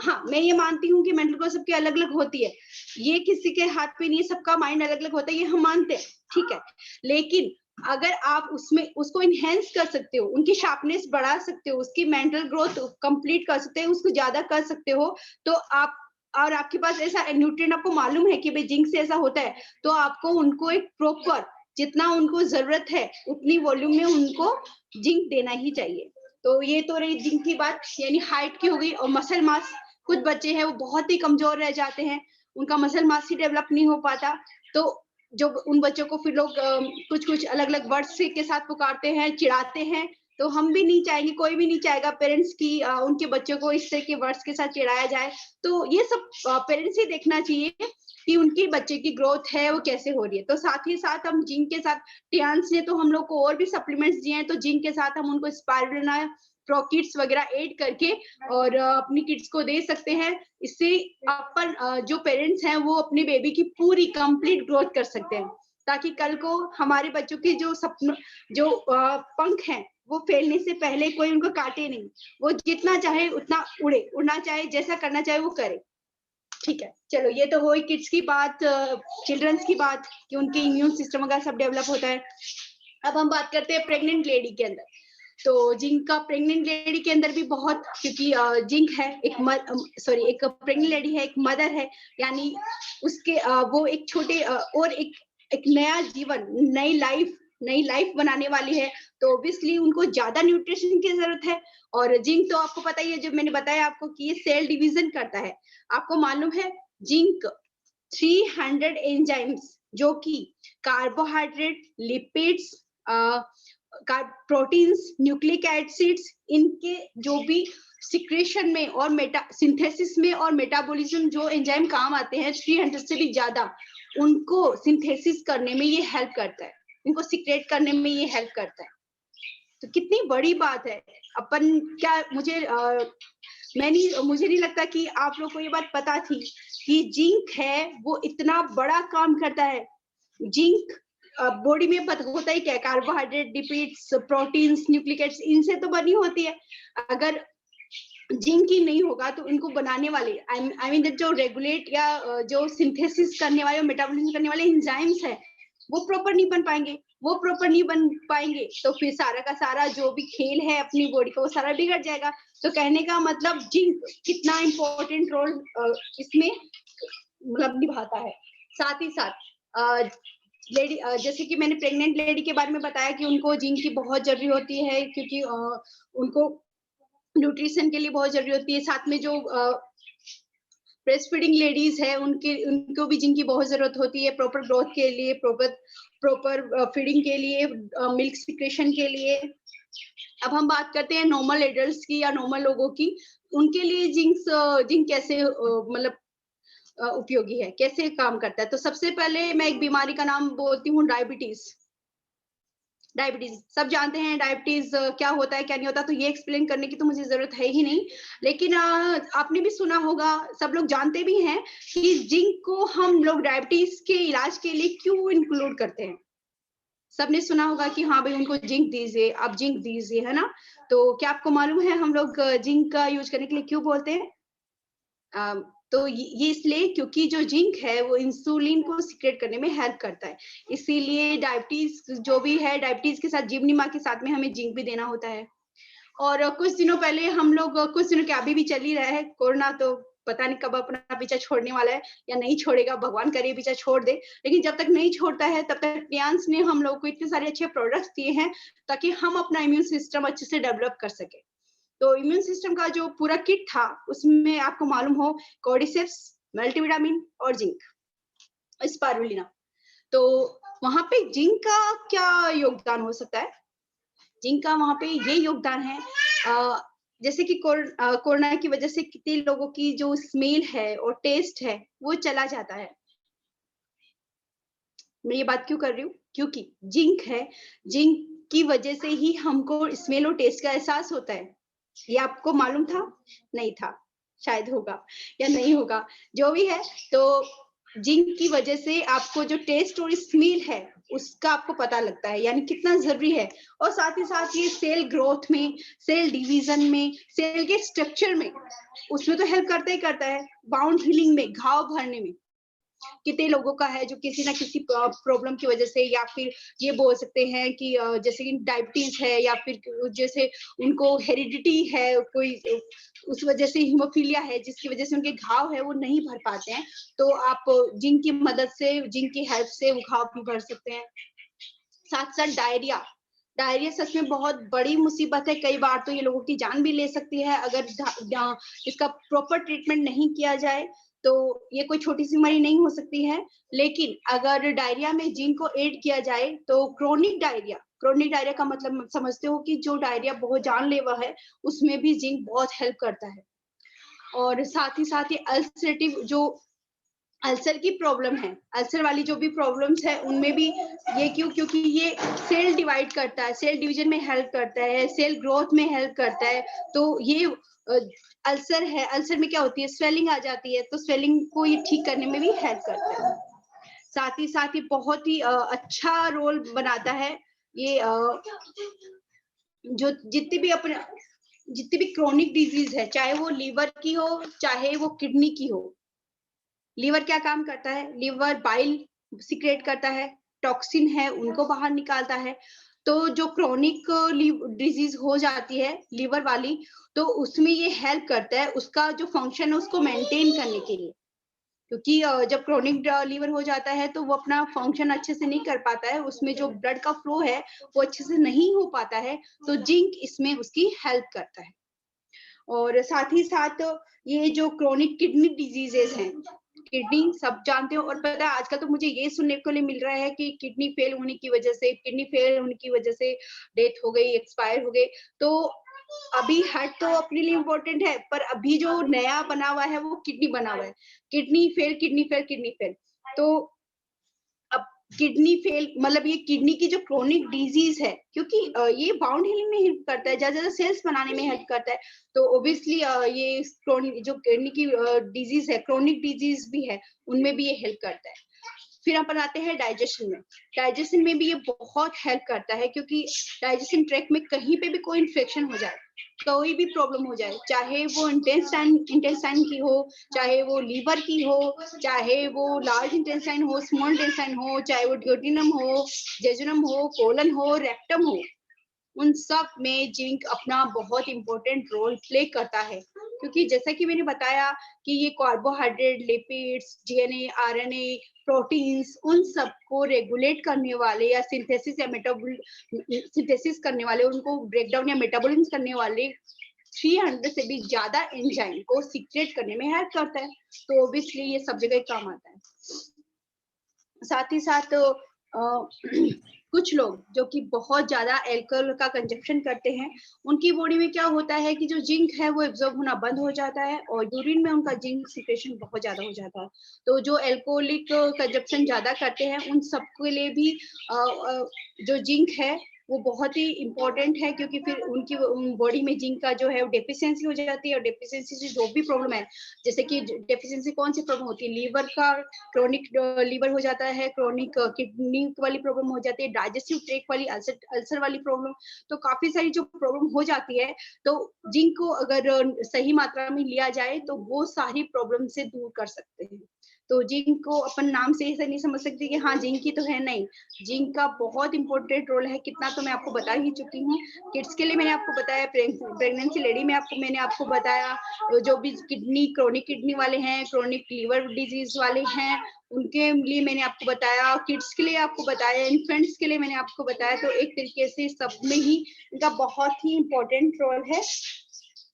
हाँ मैं ये मानती हूँ कि मेंटल ग्रोथ सबकी अलग अलग होती है, ये किसी के हाथ पे नहीं है, सबका माइंड अलग अलग होता है, ये हम मानते हैं, ठीक है। लेकिन अगर आप उसमें उसको इनहेंस कर सकते हो, उनकी शार्पनेस बढ़ा सकते हो, उसकी मेंटल ग्रोथ कंप्लीट कर सकते हो, उसको ज्यादा कर सकते हो, तो आप, और आपके पास ऐसा न्यूट्रिएंट आपको मालूम है कि भाई जिंक से ऐसा होता है, तो आपको उनको एक प्रॉपर, जितना उनको जरूरत है उतनी वॉल्यूम में उनको जिंक देना ही चाहिए। तो ये तो रही जिंक की बात, यानी हाइट की हो गई। और मसल मास, कुछ बच्चे हैं वो बहुत ही कमजोर रह जाते हैं, उनका मसल मास ही डेवलप नहीं हो पाता, तो जो उन बच्चों को फिर लोग कुछ अलग अलग वर्ड्स के साथ पुकारते हैं, चिढ़ाते हैं। तो हम भी नहीं चाहेंगे, कोई भी नहीं चाहेगा पेरेंट्स की उनके बच्चों को इस तरह के वर्ड्स के साथ चिढ़ाया जाए। तो ये सब पेरेंट्स ही देखना चाहिए कि उनके बच्चे की ग्रोथ है वो कैसे हो रही है। तो साथ ही साथ हम जिंक के साथ, टियांस ने तो हम लोग को और भी सप्लीमेंट्स दिए हैं, तो जिंक के साथ हम उनको स्पाइरुलिना, प्रो किड्स वगैरह ऐड करके और अपनी किड्स को दे सकते हैं। इससे अपन जो पेरेंट्स हैं वो अपने बेबी की पूरी कंप्लीट ग्रोथ कर सकते हैं, ताकि कल को हमारे बच्चों के जो सपन, जो पंख हैं, वो फैलने से पहले कोई उनको काटे नहीं, वो जितना चाहे उतना उड़े, उड़ना चाहे, जैसा करना चाहे वो करे। ठीक है, चलो ये तो हो किड्स की बात, चिल्ड्रंस की बात कि उनके इम्यून सिस्टम वगैरह सब डेवलप होता है। अब हम बात करते हैं प्रेग्नेंट लेडी के अंदर। तो जिंक का प्रेग्नेंट लेडी के अंदर भी बहुत, क्योंकि जिंक है एक एक प्रेग्नेंट लेडी है, एक मदर है, यानी उसके वो एक छोटे और एक नया जीवन, नई लाइफ बनाने वाली है, तो ऑब्वियसली उनको ज्यादा न्यूट्रिशन की जरूरत है। और जिंक तो आपको पता ही है, जब मैंने बताया आपको कि ये सेल डिवीजन करता है, आपको मालूम है जिंक 300 एंजाइम्स, जो कि carbohydrate, lipids, proteins, nucleic acids, इनके जो भी सिक्रेशन में और सिंथेसिस में और मेटाबॉलिज्म जो एंजाइम काम आते हैं 300 से भी ज्यादा, उनको सिंथेसिस करने में ये हेल्प करता है, उनको सिक्रेट करने में ये हेल्प करता है। तो कितनी बड़ी बात है। अपन क्या, मुझे नहीं लगता कि आप लोग को ये बात पता थी कि जिंक है वो इतना बड़ा काम करता है। जिंक बॉडी में होता ही क्या है, carbohydrate, lipids, proteins, nucleic acids, इनसे तो बनी होती है। अगर जिंक ही नहीं होगा तो इनको बनाने वाले, आई मीन जो रेगुलेट या जो सिंथेसिस करने वाले, मेटाबॉलिज्म करने वाले एंजाइम्स है, वो प्रॉपर नहीं बन पाएंगे, तो फिर सारा का सारा जो भी खेल है अपनी बॉडी का, वो सारा बिगड़ जाएगा। तो कहने का मतलब जिंक कितना इंपॉर्टेंट रोल इसमें मतलब निभाता है। साथ ही साथ लेडी, जैसे कि मैंने प्रेग्नेंट लेडी के बारे में बताया कि उनको जिंक की बहुत जरूरी होती है, क्योंकि उनको न्यूट्रिशन के लिए बहुत जरूरी होती है। साथ में जो ब्रेस्ट फीडिंग लेडीज है उनको भी जिंक की बहुत जरूरत होती है प्रॉपर ग्रोथ के लिए, प्रॉपर फीडिंग के लिए, मिल्क सिक्रेशन के लिए। अब हम बात करते हैं नॉर्मल एडल्ट्स की या नॉर्मल लोगों की, उनके लिए जिंक कैसे मतलब उपयोगी है, कैसे काम करता है। तो सबसे पहले मैं एक बीमारी का नाम बोलती हूँ, डायबिटीज। सब जानते हैं डायबिटीज क्या होता है क्या नहीं होता, तो ये एक्सप्लेन करने की तो मुझे जरूरत है ही नहीं। लेकिन आपने भी सुना होगा, सब लोग जानते भी हैं कि जिंक को हम लोग डायबिटीज के इलाज के लिए क्यों इंक्लूड करते हैं। सबने सुना होगा कि हाँ भाई उनको जिंक दीजिए, आप जिंक दीजिए, है ना। तो क्या आपको मालूम है हम लोग जिंक का यूज करने के लिए क्यों बोलते हैं? तो ये इसलिए क्योंकि जो जिंक है वो इंसुलिन को सिक्रेट करने में हेल्प करता है। इसीलिए डायबिटीज जो भी है, डायबिटीज के साथ जीवनी के साथ में हमें जिंक भी देना होता है। और कुछ दिनों पहले हम लोग, कुछ दिनों के अभी भी चल ही रहा है कोरोना, तो पता नहीं कब अपना पीछा छोड़ने वाला है या नहीं छोड़ेगा, भगवान करे पीछा छोड़ दे। लेकिन जब तक नहीं छोड़ता है तब तक टियांस ने हम लोग को इतने सारे अच्छे प्रोडक्ट्स दिए हैं ताकि हम अपना इम्यून सिस्टम अच्छे से डेवलप कर सके। तो इम्यून सिस्टम का जो पूरा किट था उसमें आपको मालूम हो, कॉर्डिसेप्स, मल्टीविटामिन और जिंक, स्पारुलिना। तो वहां पे जिंक का क्या योगदान हो सकता है? जिंक का वहां पे ये योगदान है, जैसे कि कोरोना की वजह से कितने लोगों की जो स्मेल है और टेस्ट है वो चला जाता है। मैं ये बात क्यों कर रही हूँ? क्योंकि जिंक है, जिंक की वजह से ही हमको स्मेल और टेस्ट का एहसास होता है। ये आपको मालूम था? नहीं था, शायद होगा या नहीं होगा, जो भी है। तो जिंक की वजह से आपको जो टेस्ट और स्मेल है उसका आपको पता लगता है, यानी कितना जरूरी है। और साथ ही साथ ये सेल ग्रोथ में, सेल डिवीजन में, सेल के स्ट्रक्चर में, उसमें तो हेल्प करता ही करता है। बाउंड हीलिंग में, घाव भरने में कितने लोगों का है जो किसी ना किसी प्रॉब्लम की वजह से, या फिर ये बोल सकते हैं कि जैसे कि डायबिटीज है, या फिर जैसे उनको हेरिडिटी है कोई, उस वजह से हीमोफीलिया है जिसकी वजह से उनके घाव है वो नहीं भर पाते हैं। तो आप जिंक की मदद से, जिंक की हेल्प से वो घाव भी भर सकते हैं। साथ साथ डायरिया सच में बहुत बड़ी मुसीबत है। कई बार तो ये लोगों की जान भी ले सकती है अगर इसका प्रॉपर ट्रीटमेंट नहीं किया जाए। तो ये कोई छोटी सी बीमारी नहीं हो सकती है। लेकिन अगर डायरिया में जिंक को ऐड किया जाए तो क्रोनिक डायरिया का मतलब समझते हो कि जो डायरिया बहुत जानलेवा है, उसमें भी जिंक बहुत हेल्प करता है। और साथ ही अल्सरेटिव जो अल्सर की प्रॉब्लम है, अल्सर वाली जो भी प्रॉब्लम्स है उनमें भी ये क्योंकि ये सेल डिवाइड करता है, सेल डिवीजन में हेल्प करता है, सेल ग्रोथ में हेल्प करता है। तो ये अल्सर है, अल्सर में क्या होती है, स्वेलिंग आ जाती है, तो स्वेलिंग को ये ठीक करने में भी हेल्प करता है। साथ ही बहुत ही अच्छा रोल बनाता है ये जो जितनी भी क्रोनिक डिजीज है, चाहे वो लीवर की हो चाहे वो किडनी की हो। लीवर क्या काम करता है? लीवर बाइल सिक्रेट करता है, टॉक्सिन है उनको बाहर निकालता है। तो जो क्रोनिक डिजीज हो जाती है लीवर वाली, तो उसमें ये हेल्प करता है उसका जो फंक्शन है उसको मेंटेन करने के लिए। क्योंकि जब क्रोनिक लीवर हो जाता है तो वो अपना फंक्शन अच्छे से नहीं कर पाता है, उसमें जो ब्लड का फ्लो है वो अच्छे से नहीं हो पाता है। तो जिंक इसमें उसकी हेल्प करता है। और साथ ही साथ ये जो क्रोनिक किडनी डिजीजेस हैं, किडनी सब जानते हो, और पता है आजकल तो मुझे ये सुनने को मिल रहा है कि किडनी फेल होने की वजह से डेथ हो गई, एक्सपायर हो गए। तो अभी हार्ट तो अपने लिए इम्पोर्टेंट है, पर अभी जो नया बना हुआ है वो किडनी बना हुआ है। Kidney fail. तो अब किडनी फेल मतलब ये किडनी की जो क्रोनिक डिजीज है, क्योंकि ये बाउंड हीलिंग में हेल्प करता है, ज्यादा सेल्स बनाने में हेल्प करता है। तो ओब्वियसली ये क्रोनिक जो किडनी की डिजीज है, क्रोनिक डिजीज भी है, उनमें भी ये हेल्प करता है। फिर अपन आते हैं डाइजेशन में भी ये बहुत हेल्प करता है, क्योंकि डाइजेशन ट्रैक में कहीं पे भी कोई इन्फेक्शन हो जाए, कोई भी प्रॉब्लम हो जाए, चाहे वो इंटेस्टाइन की हो, चाहे वो लीवर की हो, चाहे वो लार्ज इंटेस्टाइन हो, स्मॉल इंटेस्टाइन हो, चाहे वो ड्यूटेनम हो, जेजुनम हो, कोलन हो, रेक्टम हो, उन सब में जिंक अपना बहुत इंपॉर्टेंट रोल प्ले करता है। क्योंकि जैसा कि मैंने बताया कि ये carbohydrate, lipids, DNA, RNA, proteins, उन सब को रेगुलेट करने वाले या सिंथेसिस करने वाले, उनको ब्रेक डाउन या मेटाबॉलिज्म करने वाले 300 से भी ज्यादा एंजाइम को सीक्रेट करने में हेल्प करता है, तो ऑब्वियसली ये सब जगह काम आता है। साथ ही साथ कुछ लोग जो कि बहुत ज्यादा अल्कोहल का कंजप्शन करते हैं, उनकी बॉडी में क्या होता है कि जो जिंक है वो एब्जॉर्ब होना बंद हो जाता है और यूरिन में उनका जिंक सिक्रेशन बहुत ज्यादा हो जाता है। तो जो अल्कोहलिक कंजप्शन ज्यादा करते हैं उन सबके लिए भी जो जिंक है वो बहुत ही इम्पोर्टेंट है, क्योंकि फिर उनकी बॉडी में जिंक का जो है डेफिशिएंसी हो जाती है, और डेफिशिएंसी से जो भी प्रॉब्लम है, जैसे कि डेफिशिएंसी कौन सी प्रॉब्लम होती है, लीवर का क्रोनिक लीवर हो जाता है, क्रोनिक किडनी वाली प्रॉब्लम हो जाती है, डाइजेस्टिव ट्रैक्ट वाली अल्सर वाली प्रॉब्लम, तो काफी सारी जो प्रॉब्लम हो जाती है, तो जिंक को अगर सही मात्रा में लिया जाए तो वो सारी प्रॉब्लम से दूर कर सकते हैं। तो जिंक को अपन नाम से ऐसा नहीं समझ सकते कि हाँ जिंक ही तो है, नहीं, जिंक का बहुत इंपॉर्टेंट रोल है। कितना तो मैं आपको बता ही चुकी हूँ। किड्स के लिए मैंने आपको बताया, प्रेगनेंसी लेडी में मैंने आपको बताया, जो भी क्रोनिक किडनी वाले हैं, क्रोनिक लीवर डिजीज वाले हैं, उनके लिए मैंने आपको बताया, किड्स के लिए आपको बताया, इन्फेंट्स के लिए मैंने आपको बताया। तो एक तरीके से सब में ही इनका बहुत ही इंपॉर्टेंट रोल है,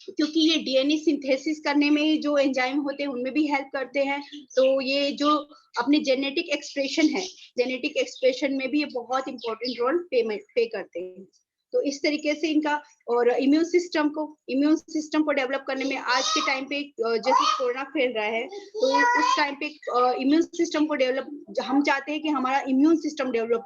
क्योंकि ये डीएनए सिंथेसिस करने में जो एंजाइम होते हैं उनमें भी हेल्प करते हैं। तो ये जो अपने जेनेटिक एक्सप्रेशन है, जेनेटिक एक्सप्रेशन में भी ये बहुत इंपॉर्टेंट रोल पे करते हैं। तो इस तरीके से इनका, और इम्यून सिस्टम को डेवलप करने में आज के टाइम पे जैसे कोरोना फैल रहा है, तो उस टाइम पे इम्यून सिस्टम को डेवलप, हम चाहते हैं कि हमारा इम्यून सिस्टम डेवलप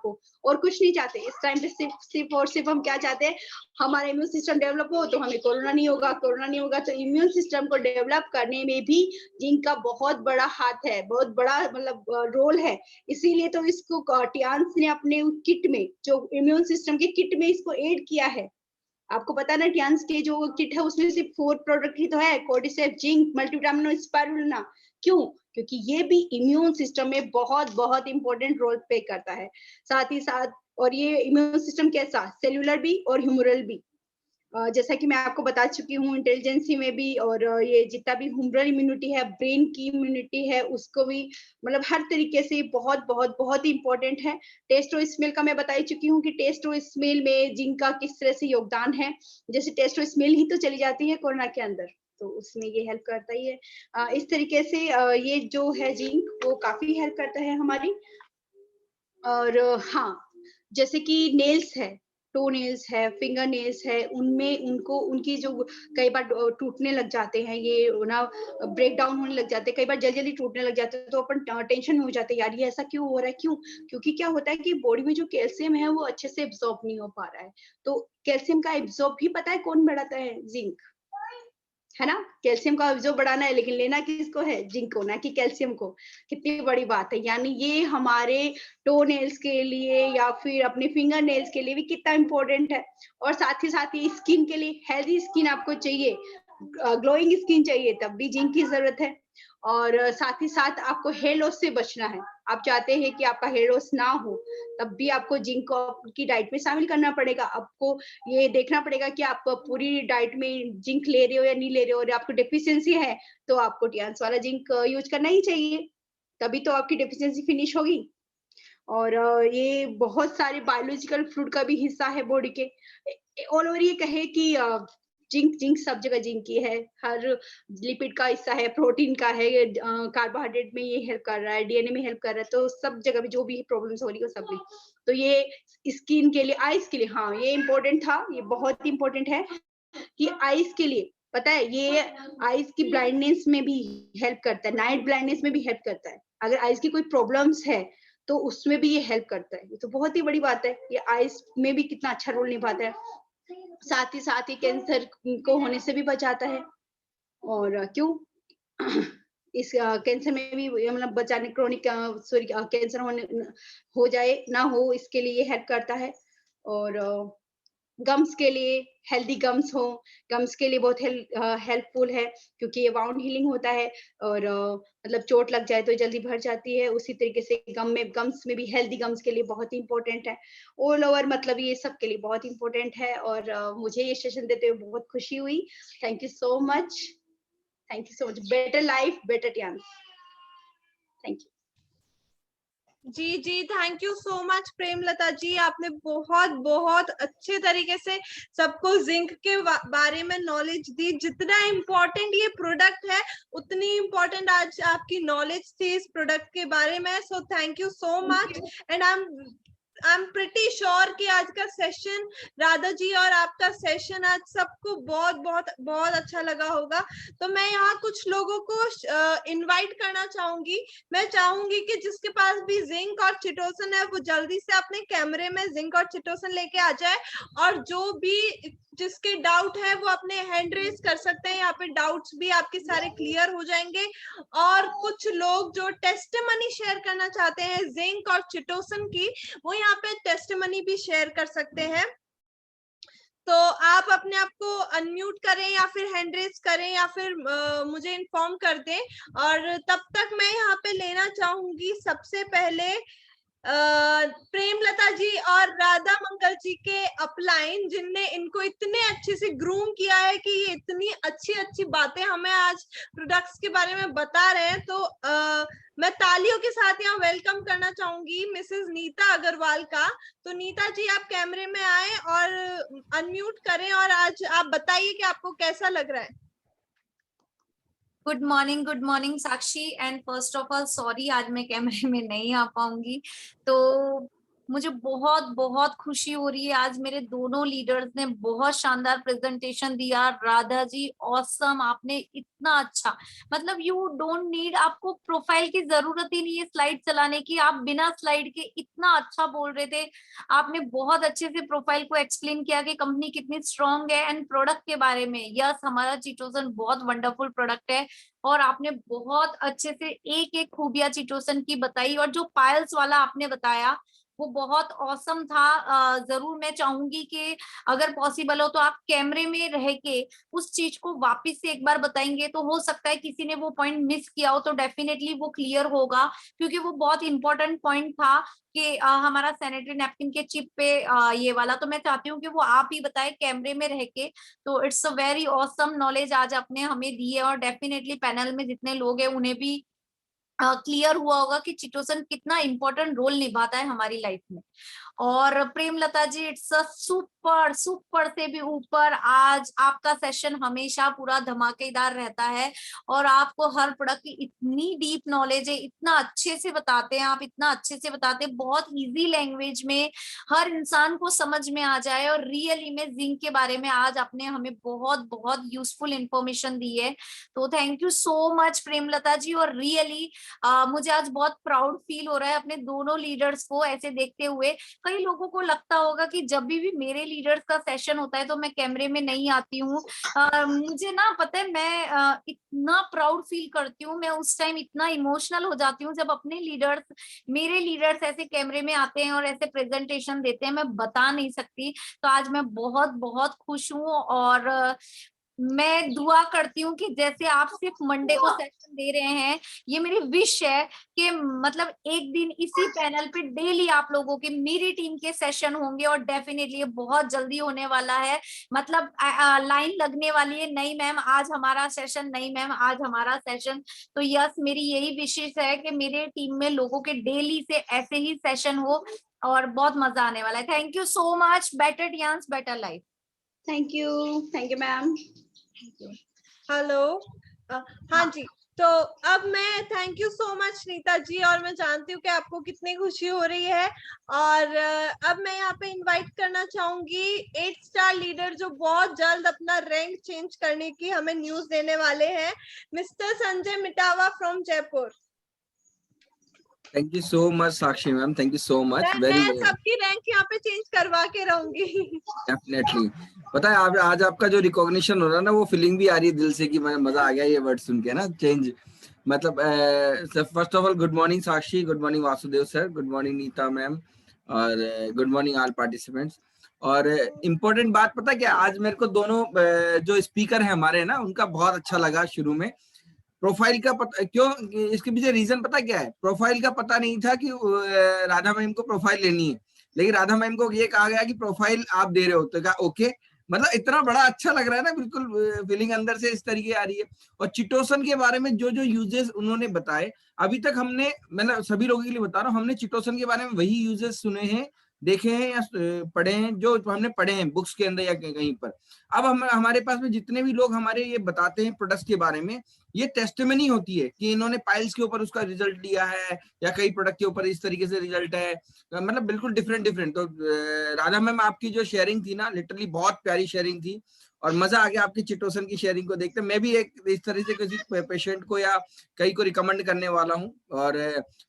हो, और कुछ नहीं चाहते इस टाइम पे। सिर्फ और सिर्फ हम क्या चाहते हैं, हमारा इम्यून सिस्टम डेवलप हो तो हमें कोरोना नहीं होगा। तो इम्यून सिस्टम को डेवलप करने में भी जिंक का बहुत बड़ा हाथ है, बहुत बड़ा मतलब रोल है। इसीलिए तो इसको टियान्स ने अपने किट में, जो इम्यून सिस्टम के किट में इसको ऐड किया है। आपको पता ना, टियान्स के जो किट है उसमें सिर्फ 4 प्रोडक्ट ही तो है, कोर्डिसेप, जिंक, मल्टीविटामिन और स्पाइरुलिना। क्यों? क्योंकि ये भी इम्यून सिस्टम में बहुत बहुत इंपॉर्टेंट रोल प्ले करता है। साथ ही साथ, और ये इम्यून सिस्टम कैसा, सेलुलर भी और ह्यूमरल भी। जैसा कि मैं आपको बता चुकी हूँ इंटेलिजेंसी में भी, और ये जितना भी ह्यूमरल इम्यूनिटी है, ब्रेन की इम्यूनिटी है, उसको भी मतलब हर तरीके से बहुत बहुत बहुत ही इंपॉर्टेंट है। टेस्ट और स्मेल का मैं बता ही चुकी हूँ कि टेस्ट और स्मेल में जिंक का किस तरह से योगदान है। जैसे टेस्ट और स्मेल ही तो चली जाती है कोरोना के अंदर, तो उसमें ये हेल्प करता ही है। इस तरीके से ये जो है जिंक, वो काफी हेल्प करता है हमारी। और हाँ, जैसे कि नेल्स है, टो नेल्स है, फिंगर नेल्स है, उनमें उनकी जो कई बार टूटने लग जाते हैं, ये ना ब्रेक डाउन होने लग जाते हैं, कई बार जल्दी जल्दी टूटने लग जाते हैं, तो अपन टेंशन में हो जाते हैं, यार ये ऐसा क्यों हो रहा है, क्यों? क्योंकि क्या होता है कि बॉडी में जो कैल्शियम है वो अच्छे से एब्जॉर्ब नहीं हो पा रहा है। तो कैल्शियम का एब्जॉर्ब भी पता है कौन बढ़ाता है? जिंक, है ना। कैल्शियम का जो बढ़ाना है, लेकिन लेना किसको है? जिंक को, ना कि कैल्शियम को। कितनी बड़ी बात है। यानी ये हमारे टो नेल्स के लिए या फिर अपने फिंगर नेल्स के लिए भी कितना इंपॉर्टेंट है। और साथ ही स्किन के लिए, हेल्दी स्किन आपको चाहिए, ग्लोइंग स्किन चाहिए, तब भी जिंक की जरूरत है। और साथ ही साथ आपको हेयर लॉस से बचना है, आप चाहते हैं कि आपका हेयर लॉस ना हो, तब भी आपको जिंक को आपकी डाइट में शामिल करना पड़ेगा। आपको ये देखना पड़ेगा कि आप पूरी डाइट में जिंक ले रहे हो या नहीं ले रहे हो, और आपको डेफिशिएंसी है तो आपको टियान्स वाला जिंक यूज करना ही चाहिए, तभी तो आपकी डेफिशिएंसी फिनिश होगी। और ये बहुत सारे बायोलॉजिकल फ्लूइड का भी हिस्सा है बॉडी के। ऑल ओवर ये कहे कि जिंक सब जगह जिंक की है, हर लिपिड का हिस्सा है, प्रोटीन का है, कार्बोहाइड्रेट में ये हेल्प कर रहा है, डीएनए में हेल्प कर रहा है, तो सब जगह भी जो भी प्रॉब्लम्स हो रही है सब में। तो ये स्किन के लिए, आईज के लिए, हाँ ये इंपॉर्टेंट था, ये बहुत इंपॉर्टेंट है कि आईज के लिए, पता है ये आईज की ब्लाइंडनेस में भी हेल्प करता है, नाइट ब्लाइंडनेस में भी हेल्प करता है। अगर आईज की कोई प्रॉब्लम्स है तो उसमें भी ये हेल्प करता है। ये तो बहुत ही बड़ी बात है, ये आईज में भी कितना अच्छा रोल निभाता है। साथ ही कैंसर को होने से भी बचाता है। और क्यों इस कैंसर में भी मतलब बचाने, क्रोनिक कैंसर हो जाए ना हो, इसके लिए हेल्प करता है। और गम्स के लिए, हेल्दी गम्स हो, गम्स के लिए बहुत हेल्पफुल है, क्योंकि ये वाउंड हीलिंग होता है, और मतलब चोट लग जाए तो जल्दी भर जाती है। उसी तरीके से गम्स में भी, हेल्दी गम्स के लिए बहुत ही इंपॉर्टेंट है। ऑल ओवर मतलब ये सब के लिए बहुत इंपॉर्टेंट है। और मुझे ये सेशन देते हुए बहुत खुशी हुई। Thank you so much, better life, better Tiens. Thank you. जी जी, thank you so much Premlata ji, आपने बहुत बहुत अच्छे तरीके से सबको जिंक के बारे में नॉलेज दी। जितना इम्पोर्टेंट ये प्रोडक्ट है उतनी इम्पोर्टेंट आज आपकी नॉलेज थी इस प्रोडक्ट के बारे में। So thank you so much and I am pretty sure कि आज का सेशन, राधा जी और आपका सेशन आज सबको बहुत बहुत बहुत अच्छा लगा होगा। तो मैं यहाँ कुछ लोगों को इनवाइट करना चाहूंगी। मैं चाहूंगी कि जिसके पास भी जिंक और चिटोसन है वो जल्दी से अपने कैमरे में जिंक और चिटोसन लेके आ जाए, और जो भी जिसके डाउट है वो अपने हैंड रेज कर सकते हैं। यहाँ पे डाउट्स भी आपके सारे क्लियर हो जाएंगे। और कुछ लोग जो टेस्टिमनी शेयर करना चाहते हैं जिंक और चिटोसन की, वो यहाँ पे टेस्टिमनी भी शेयर कर सकते हैं। तो आप अपने आप को अनम्यूट करें या फिर हैंड रेज करें या फिर मुझे इन्फॉर्म कर दें। और तब तक मैं यहाँ पे लेना चाहूंगी सबसे पहले प्रेमलता जी और राधा मंगल जी के अपलाइन, जिनने इनको इतने अच्छे से ग्रूम किया है कि ये इतनी अच्छी अच्छी बातें हमें आज प्रोडक्ट्स के बारे में बता रहे हैं। तो मैं तालियों के साथ यहाँ वेलकम करना चाहूंगी मिसेस नीता अग्रवाल का। तो नीता जी आप कैमरे में आए और अनम्यूट करें और आज आप बताइए कि आपको कैसा लग रहा है। Good morning Sakshi, and first of all sorry आज मैं कैमरे में नहीं आ पाऊंगी। तो मुझे बहुत बहुत खुशी हो रही है। आज मेरे दोनों लीडर्स ने बहुत शानदार प्रेजेंटेशन दिया। राधा जी ऑसम, आपने इतना अच्छा, मतलब यू डोंट नीड, आपको प्रोफाइल की जरूरत ही नहीं है स्लाइड चलाने की, आप बिना स्लाइड के इतना अच्छा बोल रहे थे। आपने बहुत अच्छे से प्रोफाइल को एक्सप्लेन किया कि कंपनी कितनी स्ट्रांग है, एंड प्रोडक्ट के बारे में। यस, हमारा चिटोसन बहुत वंडरफुल प्रोडक्ट है, और आपने बहुत अच्छे से एक एक खूबियां चिटोसन की बताई। और जो पायल्स वाला आपने बताया वो बहुत औसम था। जरूर मैं चाहूंगी कि अगर पॉसिबल हो तो आप कैमरे में रह के उस चीज को वापस से एक बार बताएंगे, तो हो सकता है किसी ने वो पॉइंट मिस किया हो तो डेफिनेटली वो क्लियर होगा, क्योंकि वो बहुत इंपॉर्टेंट पॉइंट था कि हमारा सैनिटरी नैपकिन के चिप पे ये वाला। तो मैं चाहती हूँ कि वो आप ही बताए कैमरे में रह के। तो it's a very awesome knowledge आज आपने हमें दी है, और डेफिनेटली पैनल में जितने लोग हैं उन्हें भी क्लियर हुआ होगा कि चिटोसन कितना इंपॉर्टेंट रोल निभाता है हमारी लाइफ में। और प्रेमलता जी, इट्स अ सुपर सुपर से भी ऊपर। आज आपका सेशन हमेशा पूरा धमाकेदार रहता है, और आपको हर प्रोडक्ट की इतनी डीप नॉलेज है, इतना अच्छे से बताते हैं आप, इतना अच्छे से बताते हैं, बहुत इजी लैंग्वेज में हर इंसान को समझ में आ जाए। और रियली में जिंक के बारे में आज आपने हमें बहुत बहुत यूजफुल इंफॉर्मेशन दी है। तो thank you so much Premlata ji. और रियली मुझे आज बहुत प्राउड फील हो रहा है अपने दोनों लीडर्स को ऐसे देखते हुए। कई लोगों को लगता होगा कि जब भी मेरे लीडर्स का सेशन होता है तो मैं कैमरे में नहीं आती हूँ। मुझे ना पता है, मैं इतना प्राउड फील करती हूँ, मैं उस टाइम इतना इमोशनल हो जाती हूँ जब अपने लीडर्स, मेरे लीडर्स ऐसे कैमरे में आते हैं और ऐसे प्रेजेंटेशन देते हैं, मैं बता नहीं सकती। तो आज मैं बहुत बहुत खुश हूँ, और मैं दुआ करती हूँ कि जैसे आप सिर्फ मंडे को सेशन दे रहे हैं, ये मेरी विश है कि मतलब एक दिन इसी पैनल पे डेली आप लोगों के, मेरी टीम के सेशन होंगे, और डेफिनेटली ये बहुत जल्दी होने वाला है। मतलब लाइन लगने वाली है, नहीं मैम आज हमारा सेशन, नहीं मैम आज हमारा सेशन। तो यस, मेरी यही विशेष है कि मेरे टीम में लोगों के डेली से ऐसे ही सेशन हो, और बहुत मजा आने वाला है। Thank you so much. Better Tiens better life. Thank you ma'am. Hello, हाँ जी। तो अब मैं thank you so much Nita ji, और मैं जानती हूँ कि आपको कितनी खुशी हो रही है। और अब मैं यहाँ पे इनवाइट करना चाहूंगी 8 स्टार लीडर जो बहुत जल्द अपना रैंक चेंज करने की हमें न्यूज देने वाले हैं, mister Sanjay Mitawa from Jaipur. Thank you so much Sakshi ma'am, thank you so much. मैं सबकी रैंक यहाँ पे चेंज करवा के रहूंगी। डेफिनेटली। पता है आज आपका जो रिकॉग्निशन हो रहा है ना, वो फीलिंग भी आ रही है दिल से कि मैं मजा आ गया ये वर्ड सुन के ना, चेंज। मतलब first of all good morning Sakshi, good morning Vasudev sir, good morning Neeta ma'am, और गुड मॉर्निंग ऑल पार्टिसिपेंट्स। और इम्पोर्टेंट बात पता क्या, आज मेरे को दोनों जो स्पीकर है हमारे ना, उनका बहुत अच्छा लगा। शुरू में प्रोफाइल का पता क्यों, इसके पीछे रीजन पता क्या है? प्रोफाइल का पता नहीं था कि राधा मैम को प्रोफाइल लेनी है, लेकिन राधा मैम को ये कहा गया कि प्रोफाइल आप दे रहे हो, तो कहा ओके मतलब इतना बड़ा अच्छा लग रहा है ना, बिल्कुल फीलिंग अंदर से इस तरीके आ रही है। और चिटोसन के बारे में जो जो यूजेस उन्होंने बताए, अभी तक हमने, मतलब सभी लोगों के लिए बता रहा हूँ, हमने चिटोसन के बारे में वही यूजेस सुने हैं, देखे हैं या पढ़े हैं, जो हमने पढ़े हैं बुक्स के अंदर या कहीं पर। अब हम, हमारे पास में जितने भी लोग हमारे ये बताते हैं प्रोडक्ट्स के बारे में, ये टेस्टिमनी होती है कि इन्होंने पाइल्स के ऊपर उसका रिजल्ट लिया है या कई प्रोडक्ट के ऊपर इस तरीके से रिजल्ट है, मतलब बिल्कुल डिफरेंट। तो राधा मैम, आपकी जो शेयरिंग थी ना, लिटरली बहुत प्यारी शेयरिंग थी और मजा आ गया आपकी चिटोसन की शेयरिंग को देखते। मैं भी एक इस तरह से किसी पेशेंट को या कई को रिकमेंड करने वाला हूँ। और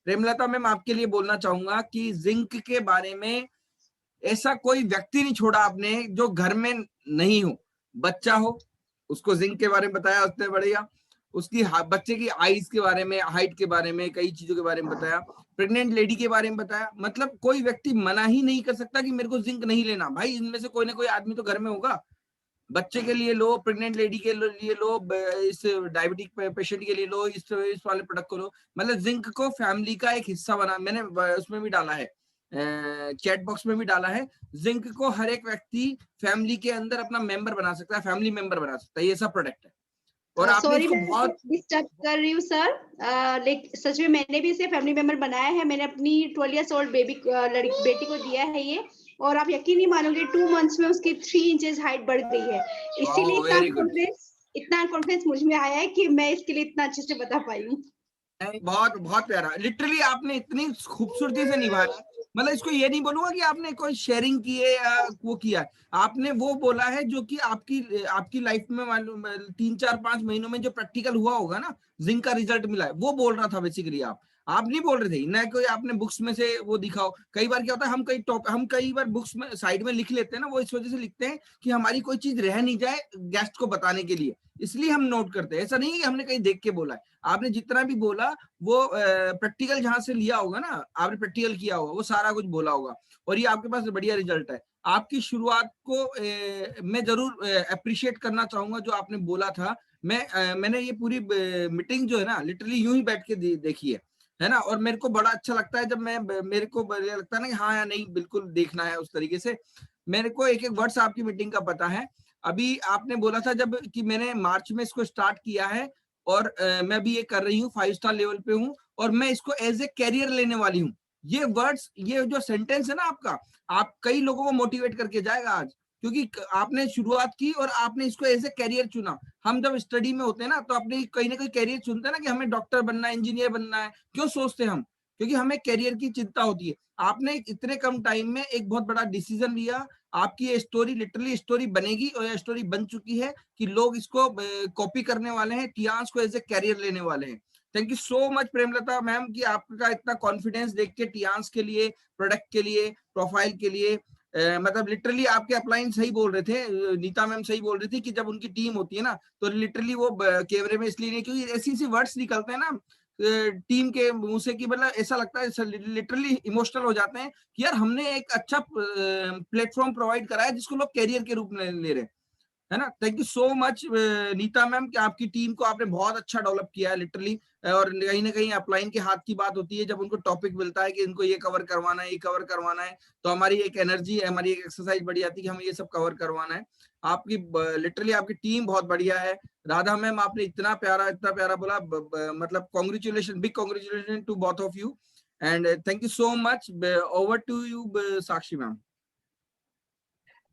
प्रेमलता मैम, आपके लिए बोलना चाहूंगा कि जिंक के बारे में ऐसा कोई व्यक्ति नहीं छोड़ा आपने जो घर में नहीं हो, बच्चा हो, उसको जिंक के बारे में बताया उसने बढ़िया, उसकी बच्चे की आईज के बारे में, हाइट के बारे में, कई चीजों के बारे में बताया, प्रेग्नेंट लेडी के बारे में बताया। मतलब कोई व्यक्ति मना ही नहीं कर सकता कि मेरे को जिंक नहीं लेना। भाई इनमें से कोई ना कोई आदमी तो घर में होगा, बच्चे के लिए लो, प्रेग्नेंट लेडी के लिए लो, इस डायबिटिक पेशेंट के लिए लो, इस वाले प्रोडक्ट को लो। मतलब जिंक को फैमिली का एक हिस्सा बना, मैंने उसमें भी डाला है, चैट बॉक्स में भी डाला है, जिंक को हर एक व्यक्ति फैमिली के अंदर अपना मेंबर बना सकता है, फैमिली मेंबर बना सकता है। ये सब प्रोडक्ट है और आपने सॉरी इसको मैं बहुत डिस्टर्ब कर रही हूँ सर, लेकिन सच में मैंने भी इसे फैमिली मेंबर बनाया है। मैंने अपनी 12 इयर्स ओल्ड बेटी को दिया है ये, और आप यकीन नहीं मानोगे 2 मंथ्स में उसकी 3 इंचेस हाइट बढ़ गई है। इसीलिए वेरी गुड, इतना कॉन्फिडेंस मुझ में आया है कि मैं इसके लिए इतना अच्छे से बता पाई हूँ। बहुत बहुत प्यारा, लिटरली आपने इतनी खूबसूरती से निभाया। मतलब इसको ये नहीं बोलूंगा कि आपने कोई शेयरिंग की है या वो किया है, आपने वो बोला है जो कि आपकी आपकी लाइफ में मालूम 3-4-5 महीनों में जो प्रैक्टिकल हुआ होगा ना, जिंक का रिजल्ट मिला है, वो बोल रहा था बेसिकली। आप नहीं बोल रहे थे ना, कोई आपने बुक्स में से वो दिखाओ। कई बार क्या होता है, हम कई बार बुक्स में साइड में लिख लेते हैं ना, वो इस वजह से लिखते हैं कि हमारी कोई चीज रह नहीं जाए गेस्ट को बताने के लिए, इसलिए हम नोट करते हैं। ऐसा नहीं है कि हमने कहीं देख के बोला है। आपने जितना भी बोला वो प्रैक्टिकल जहां से लिया होगा ना, आपने प्रैक्टिकल किया होगा, वो सारा कुछ बोला होगा, और ये आपके पास बढ़िया रिजल्ट है। आपकी शुरुआत को मैं जरूर अप्रिशिएट करना चाहूंगा, जो आपने बोला था। मैंने ये पूरी मीटिंग जो है ना, लिटरली यूं ही बैठ के देखी है ना, और मेरे को बड़ा अच्छा लगता है जब मेरे को लगता है ना कि हाँ या नहीं बिल्कुल देखना है उस तरीके से। मेरे को एक एक वर्ड्स आपकी मीटिंग का पता है। अभी आपने बोला था जब कि मैंने मार्च में इसको स्टार्ट किया है और मैं भी ये कर रही हूँ, 5 स्टार लेवल पे हूँ और मैं इसको एज ए कैरियर लेने वाली हूँ। ये वर्ड्स, ये जो सेंटेंस है ना आपका, आप कई लोगों को मोटिवेट करके जाएगा आज, क्योंकि आपने शुरुआत की और आपने इसको एज ए कैरियर चुना। हम जब स्टडी में होते हैं ना, तो अपने कहीं ना कहीं कैरियर चुनते हैं ना कि हमें डॉक्टर बनना है, इंजीनियर बनना है। क्यों सोचते हैं हम? क्योंकि हमें कैरियर की चिंता होती है। आपने इतने कम टाइम में एक बहुत बड़ा डिसीजन लिया। आपकी ये स्टोरी लिटरली स्टोरी बनेगी और ये स्टोरी बन चुकी है कि लोग इसको कॉपी करने वाले हैं, टियांस को एज ए कैरियर लेने वाले हैं। Thank you so much Premlata ma'am कि आपका इतना कॉन्फिडेंस देख के टियांस के लिए, प्रोडक्ट के लिए, प्रोफाइल के लिए, मतलब लिटरली आपके अपलाइन सही बोल रहे थे, नीता मैम सही बोल रही थी कि जब उनकी टीम होती है ना, तो लिटरली वो कैमरे में इसलिए नहीं, क्योंकि ऐसी ऐसी वर्ड्स निकलते हैं ना टीम के मुंह से कि मतलब ऐसा लगता है लिटरली इमोशनल हो जाते हैं कि यार हमने एक अच्छा प्लेटफॉर्म प्रोवाइड करा है जिसको लोग कैरियर के रूप में ले रहे हैं, है ना। Thank you so much Neeta ma'am कि आपकी टीम को आपने बहुत अच्छा डेवलप किया है लिटरली। और कहीं ना कहीं अपलाइन के हाथ की बात होती है, जब उनको टॉपिक मिलता है कि इनको ये कवर करवाना है, ये कवर करवाना है, तो हमारी एक एनर्जी, हमारी एक एक्सरसाइज बढ़ जाती है कि हमें ये सब कवर करवाना है। आपकी लिटरली आपकी टीम बहुत बढ़िया है। राधा मैम आपने इतना प्यारा बोला, मतलब congratulation, big congratulation to both of you and thank you so much. Over to you Sakshi ma'am.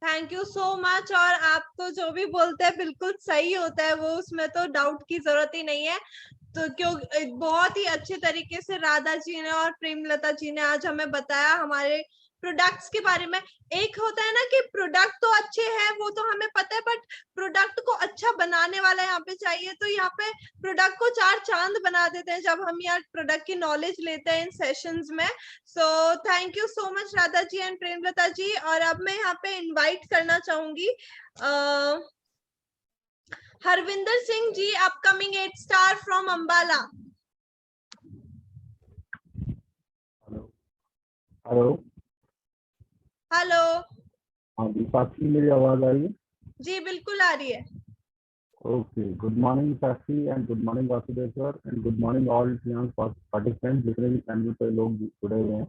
Thank you so much. और आप तो जो भी बोलते हैं बिल्कुल सही होता है, वो उसमें तो डाउट की जरूरत ही नहीं है। तो क्यों बहुत ही अच्छे तरीके से राधा जी ने और प्रेमलता जी ने आज हमें बताया हमारे प्रोडक्ट्स के बारे में। एक होता है ना कि प्रोडक्ट तो अच्छे हैं, वो तो हमें पता है, बट प्रोडक्ट को अच्छा बनाने वाला यहाँ पे चाहिए। तो यहाँ पे प्रोडक्ट को 4 चांद बना देते हैं जब हम यहाँ प्रोडक्ट की नॉलेज लेते हैं इन सेशंस में। So thank you so much Radha ji and Premlata ji. और अब मैं यहाँ पे इनवाइट करना चाहूंगी Harvinder Singh ji, upcoming 8 star from Ambala. Hello hello. हाँ जी साक्षी, मेरी आवाज आ रही है? जी बिल्कुल आ रही है। Okay, good morning Sakshi and good morning Vasudev sir and good morning all participants जितने भी पैनल पे लोग जुड़े हुए हैं।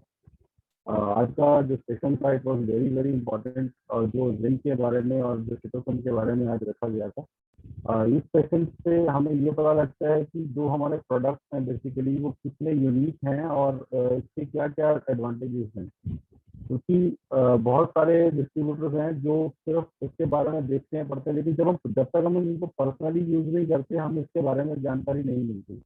आज का जो सेशन था it was very very important, और जो जिंक के बारे में और जो चिटोसन के बारे में आज रखा गया था, इस सेशन से हमें ये पता लगता है कि जो हमारे प्रोडक्ट्स हैं बेसिकली वो कितने यूनिक हैं और इसके क्या क्या एडवांटेजेस हैं। क्योंकि बहुत सारे डिस्ट्रीब्यूटर्स हैं जो सिर्फ इसके बारे में देखते हैं पढ़ते हैं, लेकिन जब तक हम इनको पर्सनली यूज नहीं करते हम इसके बारे में जानकारी नहीं मिलती।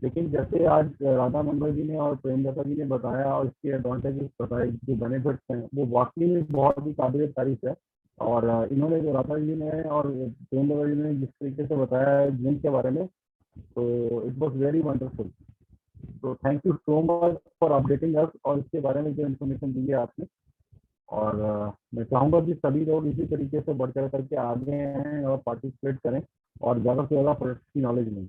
लेकिन जैसे आज राधा मंगल जी ने और प्रेमलता जी ने बताया और इसके एडवांटेजेस बताए, जो बेनिफिट्स हैं, वो वाकई में बहुत ही काबिल तारीफ है। और इन्होंने जो राधा जी ने और प्रेमलता जी ने जिस तरीके से बताया है जिम के बारे में, तो इट वॉज वेरी वंडरफुल। तो thank you so much for updating us और इसके बारे में जो इन्फॉर्मेशन दी है आपने। और मैं चाहूँगा कि सभी लोग इसी तरीके से बढ़ चढ़ करके आगे आएँ और पार्टिसिपेट करें और ज़्यादा से ज़्यादा प्रोडक्ट की नॉलेज लें।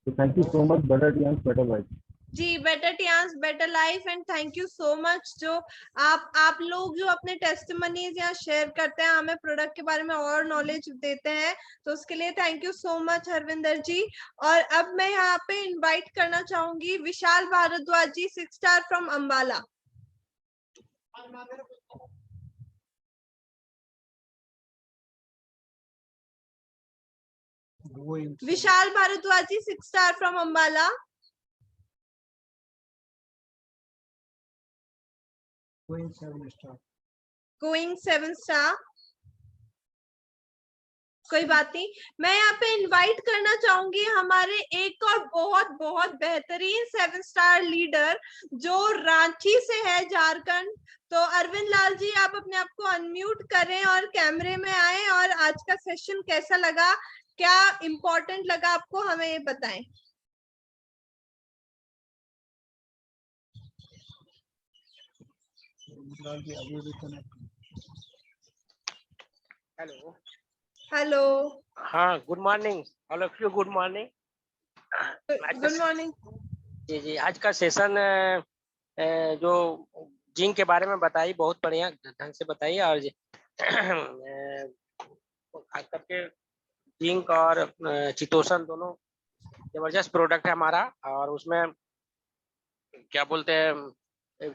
तो thank you so much. Better Tiens better life. जी, better Tiens better life, and thank you so much जो आप लोग जो अपने टेस्टिमनीज यहाँ शेयर करते हैं, हमें प्रोडक्ट के बारे में और नॉलेज देते हैं, तो उसके लिए thank you so much Harvinder ji. और अब मैं यहाँ पे इनवाइट करना चाहूंगी Vishal Bhardwaj ji, 6 star from Ambala. Vishal Bhardwaj ji, 6 star from Ambala. Going 7 star. Going 7 star. कोई बात नहीं, मैं यहाँ पे इनवाइट करना चाहूंगी हमारे एक और बहुत बहुत बेहतरीन 7 स्टार लीडर जो रांची से है, झारखंड। तो अरविंद लाल जी, आप अपने आप को अनम्यूट करें और कैमरे में आए, और आज का सेशन कैसा लगा, क्या इम्पोर्टेंट लगा आपको, हमें ये बताएं। हेलो हेलो, हाँ, good morning all of you, good morning. Good morning. जी जी, आज का सेशन जो जिंक के बारे में बताई, बहुत बढ़िया ढंग से बताई। और खास करके जिंक और चितोसन दोनों जबरदस्त प्रोडक्ट है हमारा। और उसमें क्या बोलते हैं,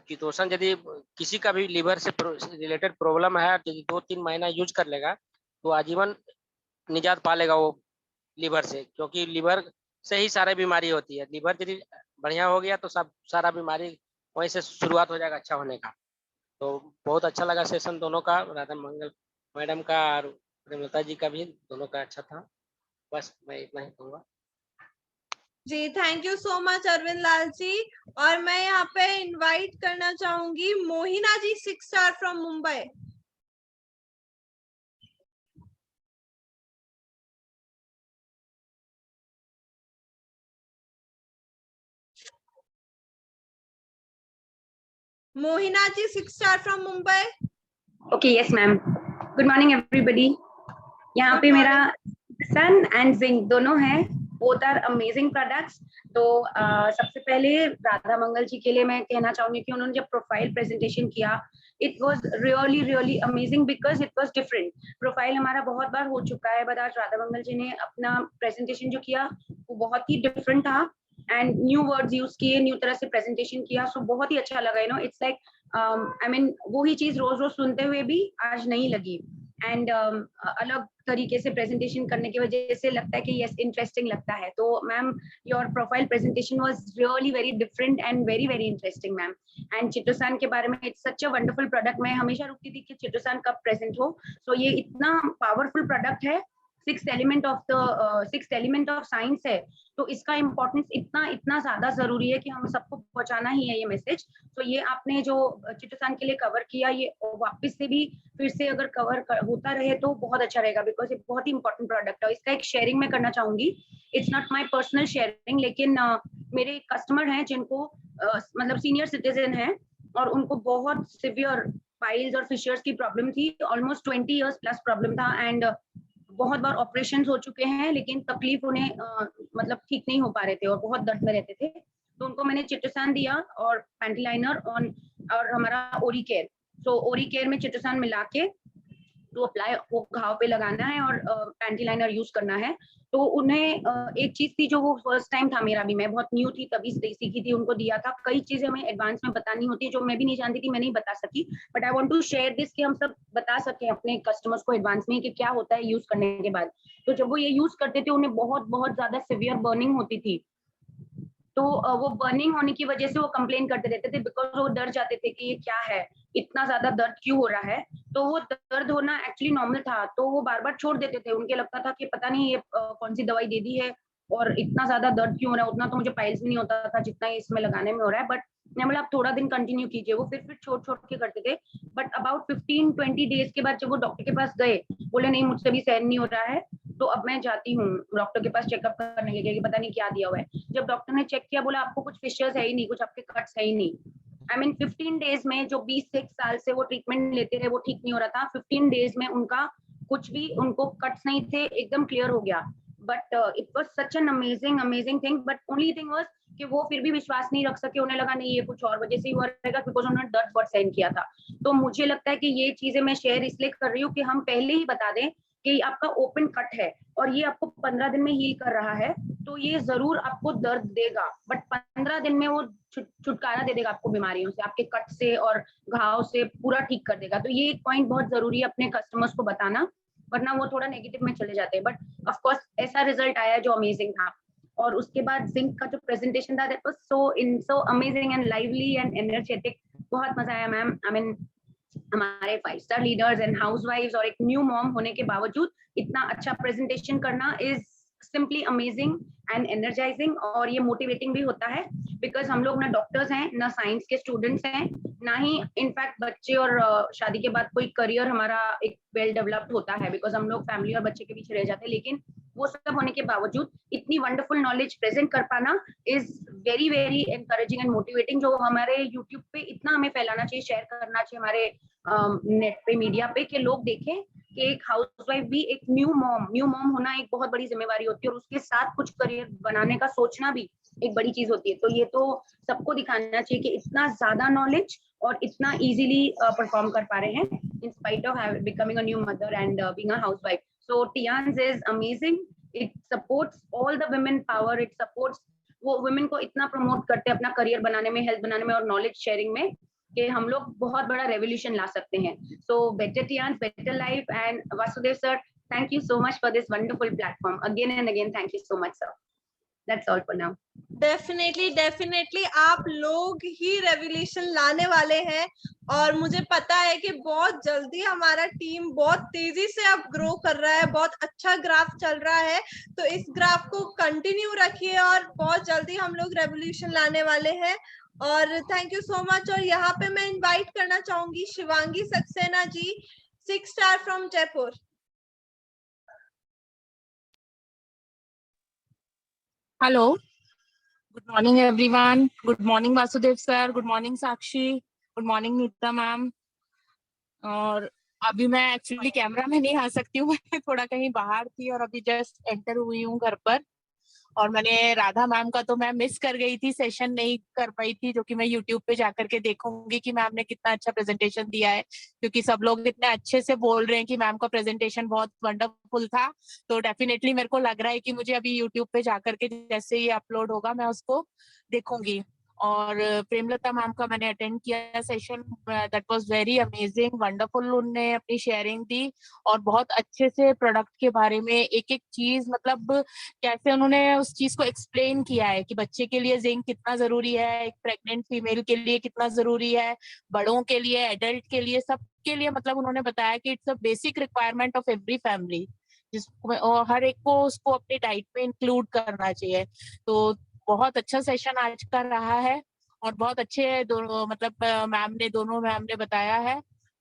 चितोसन यदि किसी का भी लीवर से रिलेटेड प्रॉब्लम है, यदि 2-3 महीना यूज कर लेगा तो आजीवन निजात पा लेगा वो लीवर से, क्योंकि लीवर से ही सारी बीमारी होती है। लीवर यदि बढ़िया हो गया तो सब सारा बीमारी वहीं से शुरुआत हो जाएगा अच्छा होने का। तो बहुत अच्छा लगा सेशन दोनों का, राधा मंगल मैडम का और प्रेमलता जी का भी, दोनों का अच्छा था। बस मैं इतना ही कहूँगा। जी, thank you so much Arvind Lal ji. और मैं यहाँ पे इनवाइट करना चाहूंगी Mohina ji, 6 star from Mumbai. Mohina ji, 6 star from Mumbai. Okay, yes ma'am. Good morning everybody. यहाँ पे मेरा सन एंड जिंक दोनों हैं, बोथ आर अमेजिंग प्रोडक्ट्स। तो सबसे पहले राधा मंगल जी के लिए मैं कहना चाहूंगी कि उन्होंने जब प्रोफाइल प्रेजेंटेशन किया, it was really really amazing because it was different. Profile हमारा बहुत बार हो चुका है, बट आज राधा मंगल जी ने अपना प्रेजेंटेशन जो किया वो बहुत ही डिफरेंट था एंड न्यू वर्ड्स यूज किए, न्यू तरह से प्रेजेंटेशन किया। सो बहुत ही अच्छा लगा। इट्स लाइक आई मीन वो ही चीज रोज रोज सुनते हुए भी आज नहीं लगी, एंड अलग तरीके से प्रेजेंटेशन करने की वजह से लगता है कि यस, इंटरेस्टिंग लगता है। तो ma'am, your profile presentation was really very different and very very interesting ma'am. And chitosan के बारे में, it's such a wonderful product. मैं हमेशा रुकती थी कि चिटोसान कब प्रेजेंट हो। सो ये इतना पावरफुल प्रोडक्ट है, सिक्स्थ एलिमेंट ऑफ साइंस है, तो इसका इम्पोर्टेंस इतना इतना ज्यादा जरूरी है कि हम सबको पहुंचाना ही है ये मैसेज। तो ये आपने जो चिटोसान के लिए कवर किया, ये वापस से भी फिर से अगर कवर होता रहे तो बहुत अच्छा रहेगा, बिकॉज ये बहुत ही इंपॉर्टेंट प्रोडक्ट है। इसका एक शेयरिंग मैं करना चाहूंगी। It's not my personal sharing, लेकिन मेरे कस्टमर हैं जिनको मतलब सीनियर सिटीजन है और उनको बहुत सिवियर पाइल्स और फिशर्स की प्रॉब्लम थी। ऑलमोस्ट 20 इयर्स प्लस प्रॉब्लम था एंड बहुत बार ऑपरेशन हो चुके हैं, लेकिन तकलीफ उन्हें मतलब ठीक नहीं हो पा रहे थे और बहुत दर्द में रहते थे। तो उनको मैंने चिटोसान दिया और पैंटी लाइनर और हमारा ओरी केयर। सो ओरी केयर में चिटोसान मिला के टू अप्लाई, वो घाव पे लगाना है और पैंटी लाइनर यूज करना है। तो उन्हें एक चीज थी जो वो फर्स्ट टाइम था मेरा भी, मैं बहुत न्यू थी तभी सीखी थी, उनको दिया था। कई चीजें हमें एडवांस में बतानी होती है जो मैं भी नहीं जानती थी, मैं नहीं बता सकी, but I want to share this कि हम सब बता सकें अपने कस्टमर्स को एडवांस में कि क्या होता है यूज करने के बाद। तो जब वो ये यूज करते थे उन्हें बहुत बहुत ज्यादा सिवियर बर्निंग होती थी। तो वो बर्निंग होने की वजह से वो कंप्लेन करते रहते थे, बिकॉज वो डर जाते थे कि ये क्या है, इतना ज्यादा दर्द क्यों हो रहा है। तो वो दर्द होना एक्चुअली नॉर्मल था, तो वो बार बार छोड़ देते थे। उनके लगता था कि पता नहीं ये कौन सी दवाई दे दी है और इतना ज्यादा दर्द क्यों हो रहा है, उतना तो मुझे पाइल्स भी नहीं होता था जितना इसमें लगाने में हो रहा है। बट मैं बोला आप थोड़ा दिन कंटिन्यू कीजिए। वो फिर छोड़ छोड़ के करते थे। बट अबाउट 15-20 डेज के बाद जब वो डॉक्टर के पास गए, बोले नहीं मुझसे भी सहन नहीं हो रहा है, तो अब मैं जाती हूँ डॉक्टर के पास चेकअप करने के लिए, पता नहीं क्या दिया हुआ है। जब डॉक्टर ने चेक किया, बोला आपको कुछ फिशर्स है ही नहीं, कुछ आपके कट्स है ही नहीं। आई मीन 15 डेज में, जो 20 साल से वो ट्रीटमेंट लेते रहे, वो ठीक नहीं हो रहा था, 15 डेज में उनका कुछ भी, उनको कट्स नहीं थे, एकदम क्लियर हो गया। But it was such an amazing thing. But only thing was कि वो फिर भी विश्वास नहीं रख सके, उन्हें लगा नहीं ये कुछ और वजह से ही हुआ रहेगा, बिकॉज उन्होंने दर्द बहुत सहन किया था। तो मुझे लगता है कि ये चीजें मैं शेयर इसलिए कर रही हूँ कि हम पहले ही बता दें कि आपका ओपन कट है और ये आपको 15 दिन में हील कर रहा है, तो ये जरूर आपको दर्द देगा, बट 15 दिन में वो छुटकारा दे देगा आपको बीमारियों से, आपके कट से और घाव से पूरा ठीक कर देगा। तो ये एक पॉइंट बहुत जरूरी है अपने कस्टमर्स को बताना, वरना वो थोड़ा नेगेटिव में चले जाते हैं। बट ऑफ कोर्स ऐसा रिजल्ट आया जो अमेजिंग था। और उसके बाद जिंक का जो प्रेजेंटेशन था, that was so amazing and lively and energetic. बहुत मजा आया मैम। आई मीन हमारे 5 स्टार लीडर्स एंड हाउसवाइफ्स और एक न्यू मॉम होने के बावजूद इतना अच्छा प्रेजेंटेशन करना is simply amazing and energising. और ये मोटिवेटिंग भी होता है, बिकॉज हम लोग ना डॉक्टर्स हैं, ना साइंस के स्टूडेंट्स हैं, ना ही इनफैक्ट बच्चे और शादी के बाद कोई करियर हमारा एक वेल डेवलप्ड होता है, बिकॉज हम लोग फैमिली और बच्चे के पीछे रह जाते हैं। लेकिन वो सब होने के बावजूद इतनी वंडरफुल नॉलेज प्रेजेंट कर पाना is very very encouraging and motivating, जो हमारे यूट्यूब पे इतना हमें फैलाना चाहिए, शेयर करना चाहिए हमारे नेट पे, मीडिया पे, कि लोग देखें कि एक हाउसवाइफ भी एक न्यू मॉम होना एक बहुत बड़ी जिम्मेवारी होती है, और उसके साथ कुछ करियर बनाने का सोचना भी एक बड़ी चीज होती है। तो ये तो सबको दिखाना चाहिए कि इतना ज्यादा नॉलेज और इतना इजीली परफॉर्म कर पा रहे हैं in spite of becoming a new mother and being a housewife. So Tiens is amazing, it supports all the women power, it supports, वो वुमेन को इतना प्रमोट करते हैं अपना करियर बनाने में, हेल्थ बनाने में और नॉलेज शेयरिंग में, कि हम लोग बहुत बड़ा रेवोल्यूशन ला सकते हैं। So better Tiens, better life. And Vasudev sir, thank you so much for this wonderful platform. Again and again, thank you so much, sir. That's all for now. Definitely आप लोग ही रेवोल्यूशन लाने वाले हैं, और मुझे पता है कि बहुत जल्दी हमारा टीम बहुत तेजी से अब ग्रो कर रहा है, बहुत अच्छा ग्राफ चल रहा है। तो इस ग्राफ को कंटिन्यू रखिए और बहुत जल्दी हम लोग रेवोल्यूशन लाने वाले हैं। और थैंक यू सो मच। और यहाँ पे मैं इनवाइट करना चाहूंगी Shivangi Saxena ji, 6 star from Jaipur. Hello, good morning everyone. Good morning Vasudev sir, good morning Sakshi, good morning Neeta ma'am. और अभी मैं एक्चुअली कैमरा में नहीं आ सकती हूँ, मैं थोड़ा कहीं बाहर थी और अभी जस्ट एंटर हुई हूँ घर पर। और मैंने राधा मैम का तो मैं मिस कर गई थी, सेशन नहीं कर पाई थी, जो कि मैं यूट्यूब पे जाकर के देखूंगी कि मैम ने कितना अच्छा प्रेजेंटेशन दिया है, क्योंकि सब लोग इतने अच्छे से बोल रहे हैं कि मैम का प्रेजेंटेशन बहुत वंडरफुल था। तो डेफिनेटली मेरे को लग रहा है कि मुझे अभी यूट्यूब पे जाकर के जैसे ही अपलोड होगा मैं उसको देखूंगी। और प्रेमलता मैम का मैंने अटेंड किया session, that was very amazing, wonderful. उन्होंने अपनी शेयरिंग दी और बहुत अच्छे से प्रोडक्ट के बारे में एक एक चीज, मतलब कैसे उन्होंने उस चीज को एक्सप्लेन किया है कि बच्चे के लिए जिंक कितना जरूरी है, एक प्रेग्नेंट फीमेल के लिए कितना जरूरी है, बड़ों के लिए, एडल्ट के लिए, सबके लिए। मतलब उन्होंने बताया कि it's a basic requirement of every family, जिसको हर एक को उसको अपनी डाइट में इंक्लूड करना चाहिए। तो बहुत अच्छा सेशन आज का रहा है और बहुत अच्छे दोनों, मतलब दोनों मैम ने बताया है।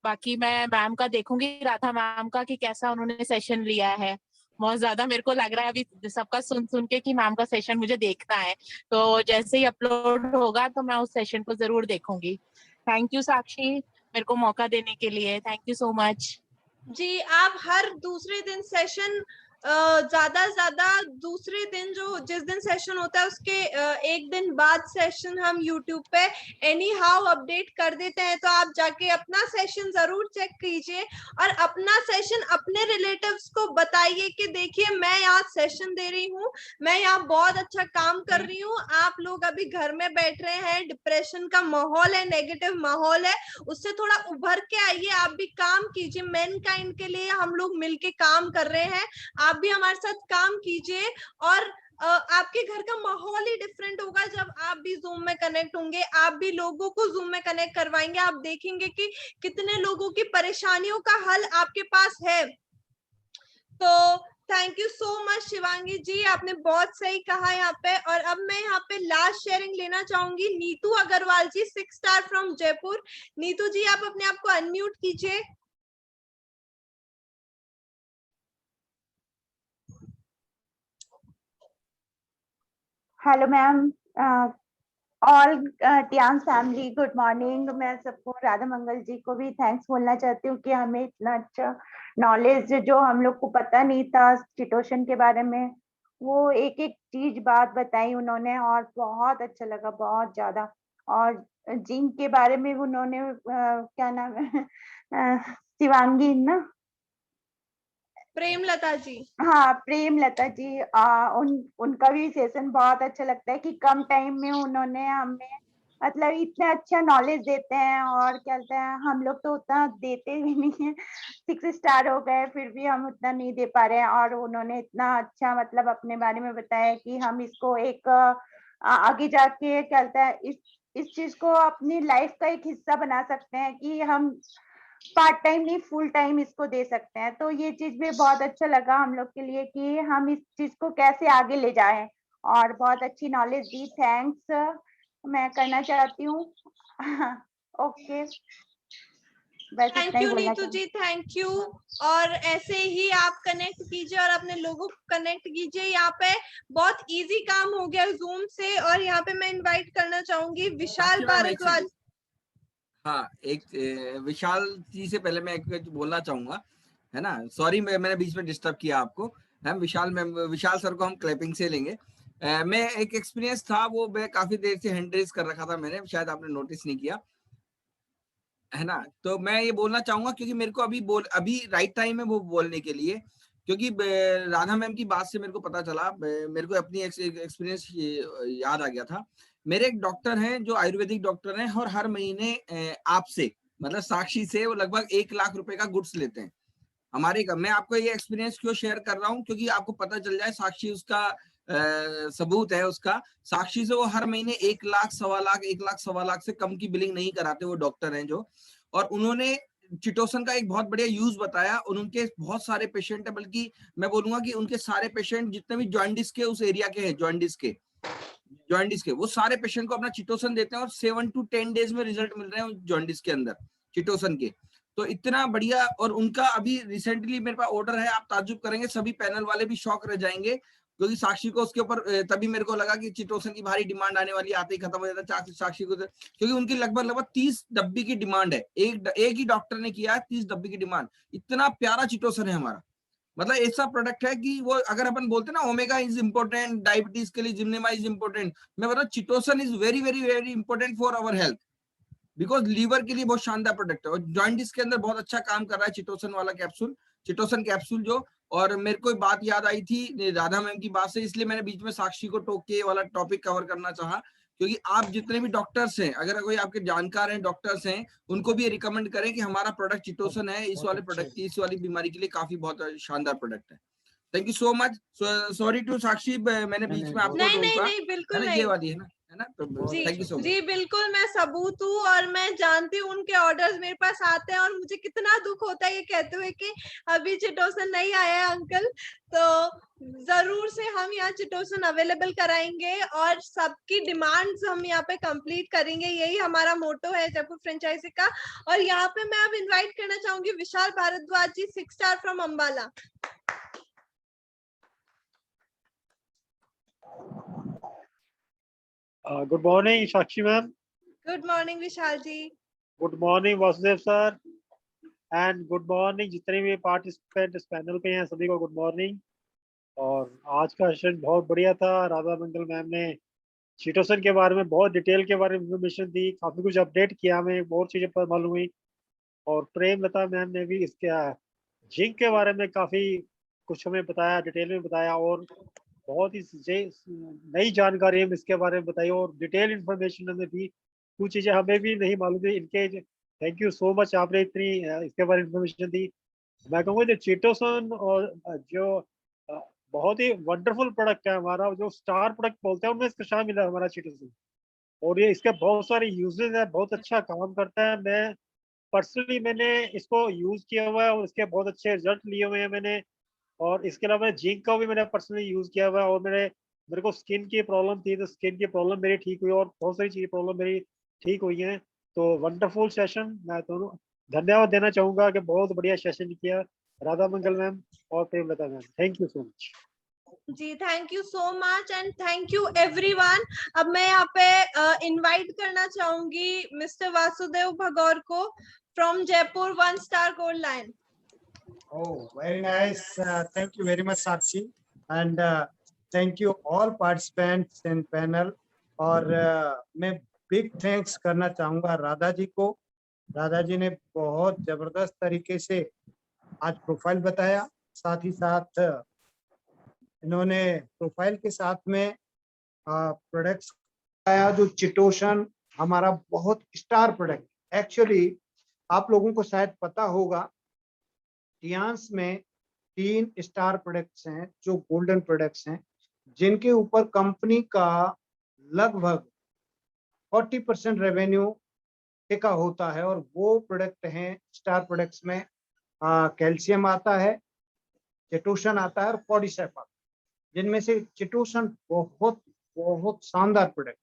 बाकी मैं मैम का देखूंगी, राधा मैम का, कि कैसा उन्होंने सेशन लिया है। बहुत ज्यादा मेरे को लग रहा है अभी सबका सुन के कि मैम का सेशन मुझे देखना है, तो जैसे ही अपलोड होगा तो मैं उस सेशन को जरूर देखूंगी। थैंक यू साक्षी, मेरे को मौका देने के लिए, थैंक यू सो मच। जी, आप हर दूसरे दिन सेशन ज्यादा से ज्यादा दूसरे दिन जो जिस दिन सेशन होता है उसके एक दिन बाद सेशन हम यूट्यूब पे एनी हाउ अपडेट कर देते हैं, तो आप जाके अपना सेशन जरूर चेक कीजिए और अपना सेशन अपने रिलेटिव्स को बताइए कि देखिए मैं यहाँ सेशन दे रही हूँ, मैं यहाँ बहुत अच्छा काम कर रही हूँ। आप लोग अभी घर में बैठ रहे हैं, डिप्रेशन का माहौल है, नेगेटिव माहौल है, उससे थोड़ा उभर के आइए, आप भी काम कीजिए। मैनकाइंड के लिए हम लोग मिलके काम कर रहे हैं, आप भी हमारे साथ काम कीजिए और आपके घर का माहौल ही डिफरेंट होगा जब आप भी जूम में कनेक्ट होंगे, आप भी लोगों को जूम में कनेक्ट करवाएंगे। आप देखेंगे कि कितने लोगों की परेशानियों का हल आपके पास है। तो thank you so much Shivangi ji, आपने बहुत सही कहा यहाँ पे। और अब मैं यहाँ पे लास्ट शेयरिंग लेना चाहूंगी नीतू अग्रवाल जी, 6 स्टार फ्रॉम जयपुर। नीतू जी आप अपने आप को अनम्यूट कीजिए। Hello ma'am, all Tiens family, good morning. मैं सबको, राधा मंगल जी को भी थैंक्स बोलना चाहती हूँ कि हमें इतना अच्छा नॉलेज जो हम लोग को पता नहीं था चिटोशन के बारे में, वो एक एक चीज बात बताई उन्होंने और बहुत अच्छा लगा, बहुत ज्यादा। और जिंक के बारे में उन्होंने क्या नाम है शिवांगी ना, प्रेमलता जी, हाँ प्रेमलता जी, उनका भी सेशन बहुत अच्छा लगता है कि कम टाइम में उन्होंने हमें मतलब इतना अच्छा नॉलेज देते हैं। और क्या कहते हैं, हम लोग तो उतना देते भी नहीं है, 6 स्टार हो गए फिर भी हम उतना नहीं दे पा रहे हैं। और उन्होंने इतना अच्छा मतलब अपने बारे में बताया कि हम इसको एक आगे जाके क्या कहता है इस चीज को अपनी लाइफ का एक हिस्सा बना सकते हैं कि हम पार्ट टाइम नहीं फुल टाइम इसको दे सकते हैं। तो ये चीज भी बहुत अच्छा लगा हम लोग के लिए कि हम इस चीज को कैसे आगे ले जाएं। और बहुत अच्छी नॉलेज दी, थैंक्स मैं करना चाहती हूँ। ओके, बस थैंक इतना ही यू बोलना नीतू चाहूँ। जी, थैंक यू। और ऐसे ही आप कनेक्ट कीजिए और अपने लोगों को कनेक्ट कीजिए। यहाँ पे बहुत इजी काम हो गया जूम से। और यहाँ पे मैं इनवाइट करना चाहूंगी विशाल भारद्वाज। हाँ, एक विशाल जी से पहले मैं एक बोलना चाहूंगा, है ना, सॉरी मैंने बीच में डिस्टर्ब किया आपको। हम विशाल सर को हम क्लैपिंग से लेंगे। मैं एक एक्सपीरियंस था, वो मैं काफी देर से हैंड रेज कर रखा था मैंने, शायद आपने नोटिस नहीं किया, है ना। तो मैं ये बोलना चाहूंगा क्योंकि मेरे को अभी राइट टाइम है वो बोलने के लिए, क्योंकि राधा मैम की बात से मेरे को पता चला, मेरे को अपनी एक्सपीरियंस याद आ गया था। मेरे एक डॉक्टर हैं जो आयुर्वेदिक डॉक्टर हैं और हर महीने आपसे मतलब साक्षी से वो लगभग 1 लाख रुपए का गुड्स लेते हैं हमारे का। मैं आपको ये एक्सपीरियंस क्यों शेयर कर रहा हूँ, क्योंकि आपको पता चल जाए, साक्षी उसका सबूत है उसका। साक्षी से वो हर महीने 1 लाख, 1.25 लाख, 1 लाख, 1.25 लाख से कम की बिलिंग नहीं कराते, वो डॉक्टर हैं जो। और उन्होंने चिटोसन का एक बहुत बढ़िया यूज बताया। और उनके बहुत सारे पेशेंट है, बल्कि मैं बोलूंगा कि उनके सारे पेशेंट जितने भी जॉइंडिस के उस एरिया के हैं, जॉइंडिस के वो सारे पेशेंट को अपना चिटोसन देते हैं और 7 to 10 डेज में रिजल्ट मिल रहे हैं जॉइंडिस के अंदर चिटोसन के। तो इतना बढ़िया। और उनका अभी रिसेंटली मेरे पास ऑर्डर है, आप ताज्जुब करेंगे, सभी पैनल वाले भी शॉक रह जाएंगे, क्योंकि साक्षी को उसके ऊपर तभी मेरे को लगा कि चिटोसन की भारी डिमांड आने वाली, आते ही खत्म हो जाता साक्षी को, क्योंकि उनकी लगभग 30 डब्बी की डिमांड है। एक ही डॉक्टर ने किया है 30 डब्बी की डिमांड। इतना प्यारा चिटोसन है हमारा, मतलब ऐसा प्रोडक्ट है कि वो अगर अपन बोलते ना ओमेगा इज इम्पोर्टेंट, डायबिटीज के लिए जिम्नेमा इज इम्पोर्टेंट, मैं बता chitosan is very very very important for our health, because liver के लिए बहुत शानदार प्रोडक्ट है। और जॉइंटिस के अंदर बहुत अच्छा काम कर रहा है चिटोसन वाला कैप्सूल, चिटोसन कैप्सूल जो। और मेरे को बात याद आई थी राधा मैम की बात से, इसलिए मैंने बीच में साक्षी को टोक के वाला टॉपिक कवर करना चाहा, क्योंकि आप जितने भी डॉक्टर्स हैं, अगर कोई आपके जानकार हैं, डॉक्टर्स हैं, उनको भी रिकमेंड करें कि हमारा प्रोडक्ट चिटोसन है, इस वाले प्रोडक्ट की, इस वाली बीमारी के लिए काफी बहुत शानदार प्रोडक्ट है। Thank you so much, sorry to Sakshi, मैंने बीच में आपको नहीं नहीं रोका, नहीं, है बिल्कुल ना, ये नहीं वाली है ना, तो जी थैंक यू सो मच। जी, बिल्कुल मैं सबूत हूँ और मैं जानती हूँ उनके ऑर्डर्स मेरे पास आते हैं और मुझे कितना दुख होता है ये कहते हुए कि अभी चिटोसन नहीं आया है अंकल। तो जरूर से हम यहाँ चिटोसन अवेलेबल कराएंगे और सबकी डिमांड्स हम यहाँ पे कंप्लीट करेंगे, यही हमारा मोटो है जयपुर फ्रेंचाइजी का। और यहाँ पे मैं अब इनवाइट करना चाहूंगी Vishal Bhardwaj ji, 6 star from Ambala. Good morning Sakshi ma'am. Good morning Vishal ji. Good morning Vasudev sir and good morning जितने भी पार्टिसिपेंट इस पैनल पे हैं सभी को गुड मॉर्निंग। और आज का सेशन बहुत बढ़िया था। राधा मंगल मैम ने चीटोसन के बारे में बहुत डिटेल के बारे में इंफॉर्मेशन दी, काफी कुछ अपडेट किया, हमें बहुत चीजें पर मालूम हुई। और प्रेमलता मैम ने भी इसके जिंक के बारे में काफी कुछ हमें बताया, डिटेल में बताया, और बहुत ही नई जानकारी हम इसके बारे में बताई और डिटेल इंफॉर्मेशन हमें दी। कुछ चीजें हमें भी नहीं मालूम थी इनके। थैंक यू सो मच, आपने इतनी इसके बारे में इंफॉर्मेशन दी। मैं कहूँगा जो चीटोसन और जो बहुत ही वंडरफुल प्रोडक्ट है हमारा, जो स्टार प्रोडक्ट बोलते हैं उनमें इसका शामिल है हमारा चीटोसन। और ये इसके बहुत सारे यूजेस है, बहुत अच्छा काम करता है। मैं पर्सनली मैंने इसको यूज किया हुआ है और इसके बहुत अच्छे रिजल्ट लिए हुए हैं मैंने। और इसके अलावा जिंक का भी मैंने पर्सनली यूज किया हुआ है। और मेरे को स्किन की प्रॉब्लम थी, तो स्किन की प्रॉब्लम मेरी ठीक हुई और बहुत सारी चीज प्रॉब्लम मेरी ठीक हुई है। तो वंडरफुल सेशन। मैं दोनों धन्यवाद देना चाहूंगा कि बहुत बढ़िया सेशन किया राधा मंगल मैम और Premlata ma'am. Thank you so much. जी thank you so much and thank you everyone. अब मैं यहाँ पे इनवाइट करना चाहूंगी मिस्टर वासुदेव भगौर को from Jaipur 1 star gold line. Oh, very nice. Thank you very much, Sakshi. And thank you all participants in panel. और मैं बिग थैंक्स करना चाहूंगा राधा जी को। राधा जी ने बहुत जबरदस्त तरीके से आज प्रोफाइल बताया, साथ ही साथ इन्होंने प्रोफाइल के साथ में प्रोडक्ट्स बताया। जो चिटोसन हमारा बहुत स्टार प्रोडक्ट, एक्चुअली आप लोगों को शायद पता होगा टियांस में 3 स्टार प्रोडक्ट्स हैं जो गोल्डन प्रोडक्ट्स हैं, जिनके ऊपर कंपनी का लगभग 40% रेवेन्यू टिका होता है। और वो प्रोडक्ट हैं स्टार प्रोडक्ट्स में कैल्शियम आता है, चिटोसन आता है और पॉडीसैप आता है, जिनमें से चिटोसन बहुत बहुत शानदार प्रोडक्ट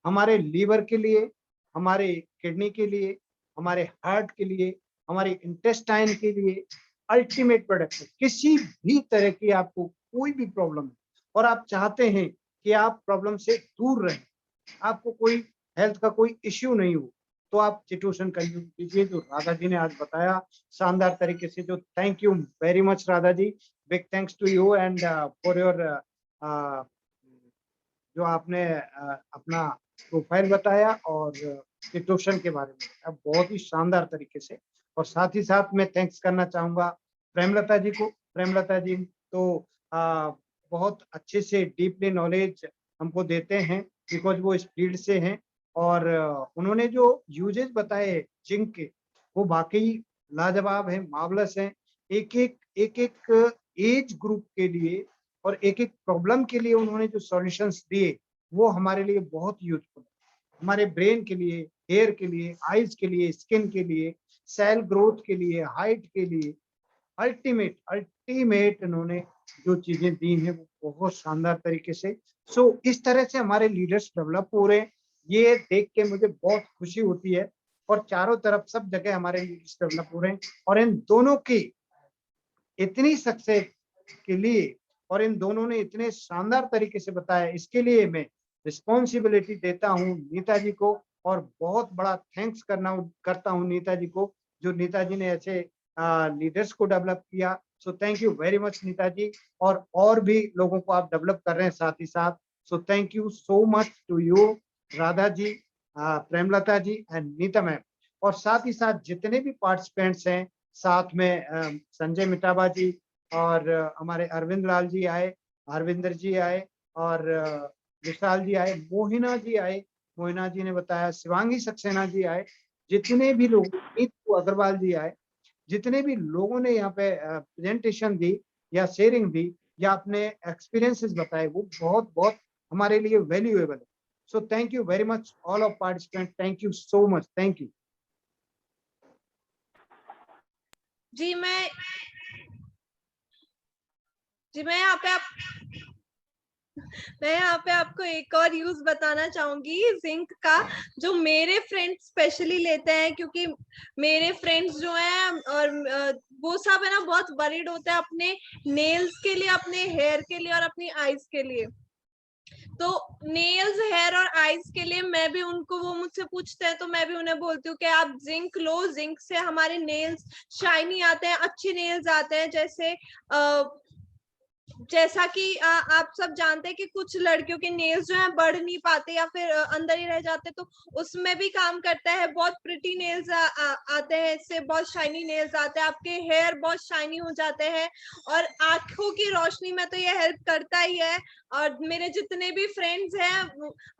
हमारे लीवर के लिए, हमारे किडनी के लिए, हमारे हार्ट के लिए, हमारे इंटेस्टाइन के लिए अल्टीमेट प्रोडक्ट है। किसी भी तरह की आपको कोई भी प्रॉब्लम है और आप चाहते हैं कि आप प्रॉब्लम से दूर रहें, आपको कोई हेल्थ का कोई इश्यू नहीं हो, तो आप चिटोसन का यूज कीजिए, जो राधा जी ने आज बताया शानदार तरीके से। जो thank you very much Radha ji, big thanks to you and for your जो आपने अपना प्रोफाइल बताया और चिटोसन के बारे में बहुत ही शानदार तरीके से। और साथ ही साथ मैं थैंक्स करना चाहूंगा प्रेमलता जी को। प्रेमलता जी तो बहुत अच्छे से डीपली नॉलेज हमको देते हैं, बिकॉज वो इस फील्ड से हैं। और उन्होंने जो यूजेस बताए जिंक के, वो वाकई लाजवाब है, मार्वलस है। एक एक एज ग्रुप के लिए और एक एक प्रॉब्लम के लिए उन्होंने जो सॉल्यूशंस दिए वो हमारे लिए बहुत यूजफुल है। हमारे ब्रेन के लिए, हेयर के लिए, आईज के लिए, स्किन के लिए, सेल ग्रोथ के लिए, हाइट के लिए, अल्टीमेट इन्होंने जो चीजें दी हैं वो बहुत शानदार तरीके से। सो इस तरह से हमारे लीडर्स डेवलप हो रहे हैं, ये देख के मुझे बहुत खुशी होती है। और चारों तरफ सब जगह हमारे लीडर्स डेवलप हो रहे हैं। और इन दोनों की इतनी सक्सेस के लिए और इन दोनों ने इतने शानदार तरीके से बताया, इसके लिए मैं रिस्पॉन्सिबिलिटी देता हूँ नीता जी को। और बहुत बड़ा थैंक्स करता हूँ नीता जी को, जो नीता जी ने ऐसे लीडर्स को डेवलप किया। So thank you very much Nita ji. और भी लोगों को आप डेवलप कर रहे हैं साथ ही साथ। So thank you so much to you Radha ji, Premlata ji and Neeta ma'am. और साथ ही साथ जितने भी पार्टिसिपेंट्स हैं, साथ में संजय मिटाबा जी और हमारे अरविंद लाल जी आए, हरविंदर जी आए और विशाल जी आए, मोहिना जी आए, मोहिना जी ने बताया, शिवांगी सक्सेना जी आए, जितने भी लोग, नीतू अग्रवाल जी आए, जितने भी लोगों ने यहाँ पे प्रेजेंटेशन दी या शेयरिंग दी या अपने एक्सपीरियंसेस बताए, वो बहुत बहुत हमारे लिए वैल्यूएबल है। So thank you very much all of participant, thank you so much, thank you. जी मैं यहाँ पे आपको एक और यूज बताना चाहूंगी जिंक का, जो मेरे फ्रेंड्स स्पेशली लेते हैं, क्योंकि मेरे फ्रेंड्स जो हैं और वो सब है ना बहुत वरीड होते हैं अपने नेल्स के लिए, अपने हेयर के लिए और अपनी आईज के लिए। तो नेल्स, हेयर और आईज के लिए मैं भी उनको, वो मुझसे पूछते हैं तो मैं भी उन्हें बोलती हूँ कि आप जिंक लो, जिंक से हमारे नेल्स शाइनी आते हैं, अच्छे नेल्स आते हैं। जैसे जैसा कि आप सब जानते हैं कि कुछ लड़कियों के नेल्स जो है बढ़ नहीं पाते या फिर अंदर ही रह जाते, तो उसमें भी काम करता है। बहुत प्रिटी नेल्स आते हैं, इससे बहुत शाइनी नेल्स आते हैं, आपके हेयर बहुत शाइनी हो जाते हैं और आंखों की रोशनी में तो ये हेल्प करता ही है। और मेरे जितने भी फ्रेंड्स हैं,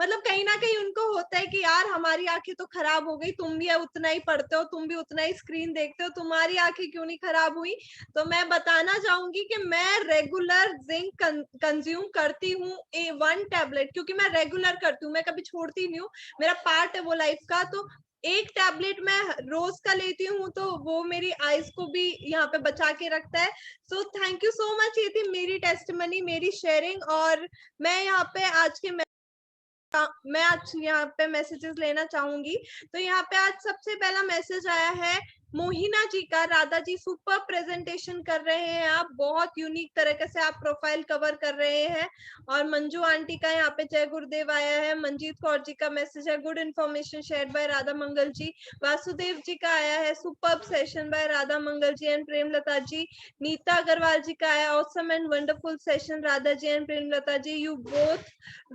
मतलब कहीं ना कहीं उनको होता है कि यार हमारी आंखें तो खराब हो गई, तुम भी उतना ही पढ़ते हो, तुम भी उतना ही स्क्रीन देखते हो, तुम्हारी आंखें क्यों नहीं खराब हुई। तो मैं बताना चाहूंगी कि मैं रेगुलर जिंक कंज्यूम करती हूँ 1 टैबलेट, क्योंकि मैं रेगुलर करती हूँ, मैं कभी छोड़ती नहीं हूँ, मेरा पार्ट है वो लाइफ का। तो 1 टैबलेट मैं रोज का लेती हूँ, तो वो मेरी आईज को भी यहाँ पे बचा के रखता है। So thank you so much. ये थी मेरी टेस्टिमनी, मेरी शेयरिंग। और मैं यहाँ पे आज यहाँ पे मैसेजेस लेना चाहूंगी। तो यहाँ पे आज सबसे पहला मैसेज आया है मोहिना जी का। राधा जी सुपर प्रेजेंटेशन कर रहे हैं आप, बहुत यूनिक तरीके से आप प्रोफाइल कवर कर रहे हैं। और मंजू आंटी का यहाँ पे जय गुरुदेव आया है। मंजीत कौर जी का मैसेज है good information shared by Radha Mangal ji. Vasudev ji का आया है superb session by Radha Mangal ji and Premlata ji. Neeta Agarwal ji का आया awesome and wonderful session Radha ji and Premlata ji, you both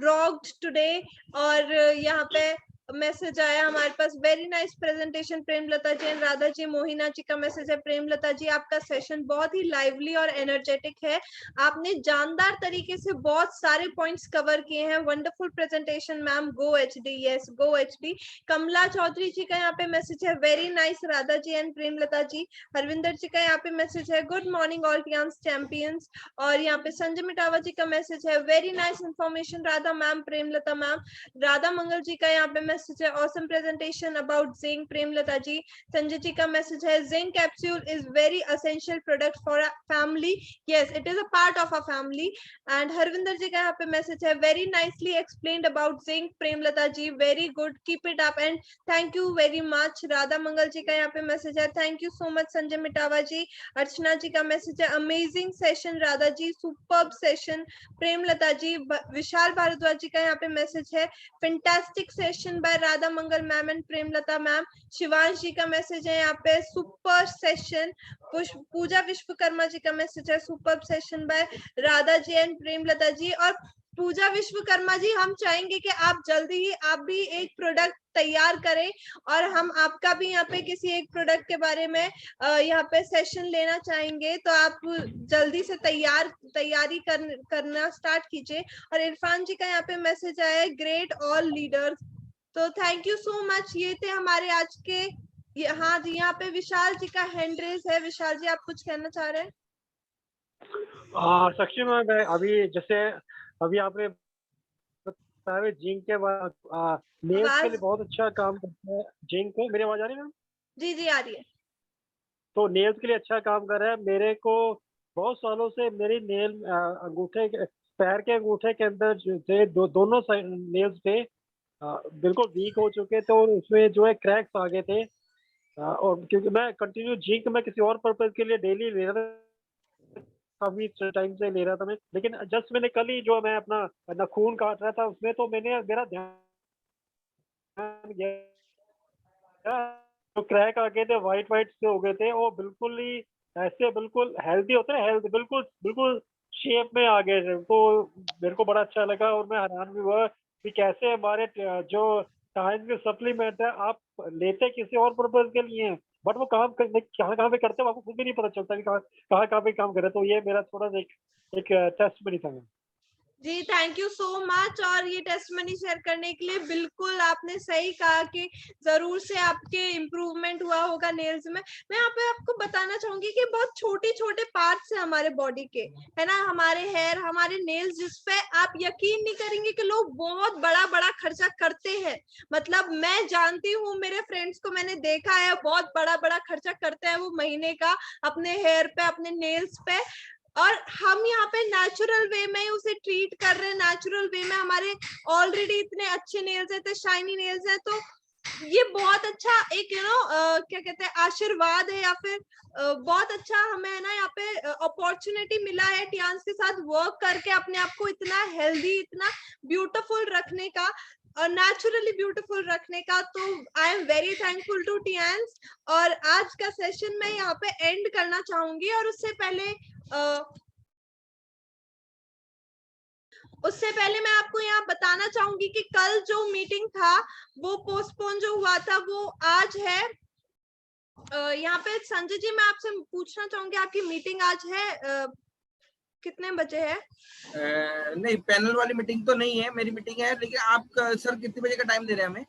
rocked today. और यहाँ पे मैसेज आया हमारे पास very nice presentation Premlata ji and Radha ji. Mohina ji का मैसेज है प्रेमलता जी आपका सेशन बहुत ही लाइवली और एनर्जेटिक है, आपने जानदार तरीके से बहुत सारे पॉइंट्स कवर किए हैं, wonderful presentation ma'am, go HD, yes go HD. Kamla Chaudhary ji का यहाँ पे मैसेज है very nice Radha ji and Premlata ji. Harvinder ji का यहाँ पे मैसेज है good morning all Tiens champions. और यहाँ पे संजय मिटावा जी का मैसेज है very nice information Radha ma'am, Premlata ma'am. Radha Mangal ji का यहाँ पे मैसेज है awesome presentation about zinc, Premlata ji. Sanjay ji का मैसेज है zinc capsule is very essential product for a family, yes it is a part of a family. And Harvinder ji का यहाँ पे मैसेज है very nicely explained about zinc, Premlata ji very good, keep it up and thank you very much. Radha Mangal ji का यहाँ पे message है thank you so much Sanjay Mitawa ji. Archana ji का message है अमेजिंग सेशन राधा जी, सुपर्ब सेशन प्रेमलता जी। विशाल भारद्वाज जी का यहाँ पे मैसेज है fantastic session by Radha Mangal ma'am and Premlata ma'am. Shivansh ji का मैसेज है यहाँ पे सुपर सेशन। पूजा विश्वकर्मा जी का मैसेज है super session by Radha ji and Premlata ji. और पूजा विश्वकर्मा जी हम चाहेंगे कि आप जल्दी ही आप भी एक प्रोडक्ट तैयार करें और हम आपका भी यहाँ पे किसी एक प्रोडक्ट के बारे में यहाँ पे सेशन लेना चाहेंगे, तो आप जल्दी से तैयारी करना स्टार्ट कीजिए। और इरफान जी का यहाँ पे मैसेज आया है ग्रेट ऑल लीडर्स, तो थैंक यू सो मच। ये थे हमारे आज के हाँ जी। यहाँ पे विशाल जी का हैंड रेज है, विशाल जी आप कुछ कहना चाह रहे हैं? साक्षी मैम अभी जैसे अभी आपने बताया जिंक के बाद नेल्स के लिए बहुत अच्छा काम करता है जिंक। मेरी आवाज आ रही है मैम? जी जी आ रही है। तो नेल्स के लिए अच्छा काम कर रहा है। मेरे को बहुत सालों से मेरी नेल अंगूठे पैर के अंगूठे के अंदर जो थे दोनों नेल्स थे बिल्कुल वीक हो चुके थे और उसमें जो है क्रैक्स आ गए थे। और क्योंकि मैं कंटिन्यू जिंक मैं किसी और पर्पज के लिए डेली ले रहा था, काफी टाइम से ले रहा था मैं, लेकिन जस्ट मैंने कल ही जो मैं अपना नाखून काट रहा था उसमें तो मैंने मेरा ध्यान गया तो क्रैक आ गए थे, वाइट से हो गए थे और बिल्कुल ही ऐसे बिल्कुल हेल्दी होते हैं, हेल्थ बिल्कुल बिल्कुल शेप में आ गए थे। तो मेरे को बड़ा अच्छा लगा और मैं हैरान भी हुआ कि कैसे हमारे जो टाइम के सप्लीमेंट है आप लेते किसी और पर्पज के लिए हैं बट वो काम कहाँ पे करते हैं आपको खुद भी नहीं पता चलता कि कहाँ पे काम करे। तो ये मेरा थोड़ा सा एक टेस्ट भी नहीं था। जी थैंक यू सो मच। और ये टेस्टमनी शेयर करने के लिए बिल्कुल आपने सही कहा कि जरूर से आपके इम्प्रूवमेंट हुआ होगा नेल्स में। मैं यहाँ पे आपको बताना चाहूंगी कि बहुत छोटे छोटे पार्ट्स हैं हमारे बॉडी के, है ना, हमारे हेयर, हमारे नेल्स, जिसपे आप यकीन नहीं करेंगे कि लोग बहुत बड़ा बड़ा खर्चा करते हैं। मतलब मैं जानती हूँ, मेरे फ्रेंड्स को मैंने देखा है बहुत बड़ा बड़ा खर्चा करते हैं वो महीने का अपने हेयर पे, अपने नेल्स पे। और हम यहाँ पे नेचुरल वे में उसे ट्रीट कर रहे हैं, नेचुरल वे में हमारे ऑलरेडी इतने अच्छे नेल्स हैं, इतने शाइनी नेल्स हैं। तो ये बहुत अच्छा एक क्या कहते हैं आशीर्वाद है या फिर बहुत अच्छा हमें है ना यहाँ पे अपॉर्चुनिटी मिला है टियान्स के साथ वर्क करके अपने आप को इतना हेल्दी, इतना ब्यूटीफुल रखने का और नेचुरली ब्यूटीफुल रखने का। तो I am very thankful to Tiens. और आज का सेशन मैं यहाँ पे एंड करना चाहूंगी और उससे पहले उससे पहले मैं आपको यहाँ बताना चाहूंगी कि कल जो मीटिंग था वो पोस्टपोन जो हुआ था वो आज है। यहाँ पे संजय जी मैं आपसे पूछना चाहूंगी आपकी मीटिंग आज है कितने बजे है? नहीं पैनल वाली मीटिंग तो नहीं है, मेरी मीटिंग है, लेकिन आप सर कितने बजे का टाइम दे रहे हैं हमें?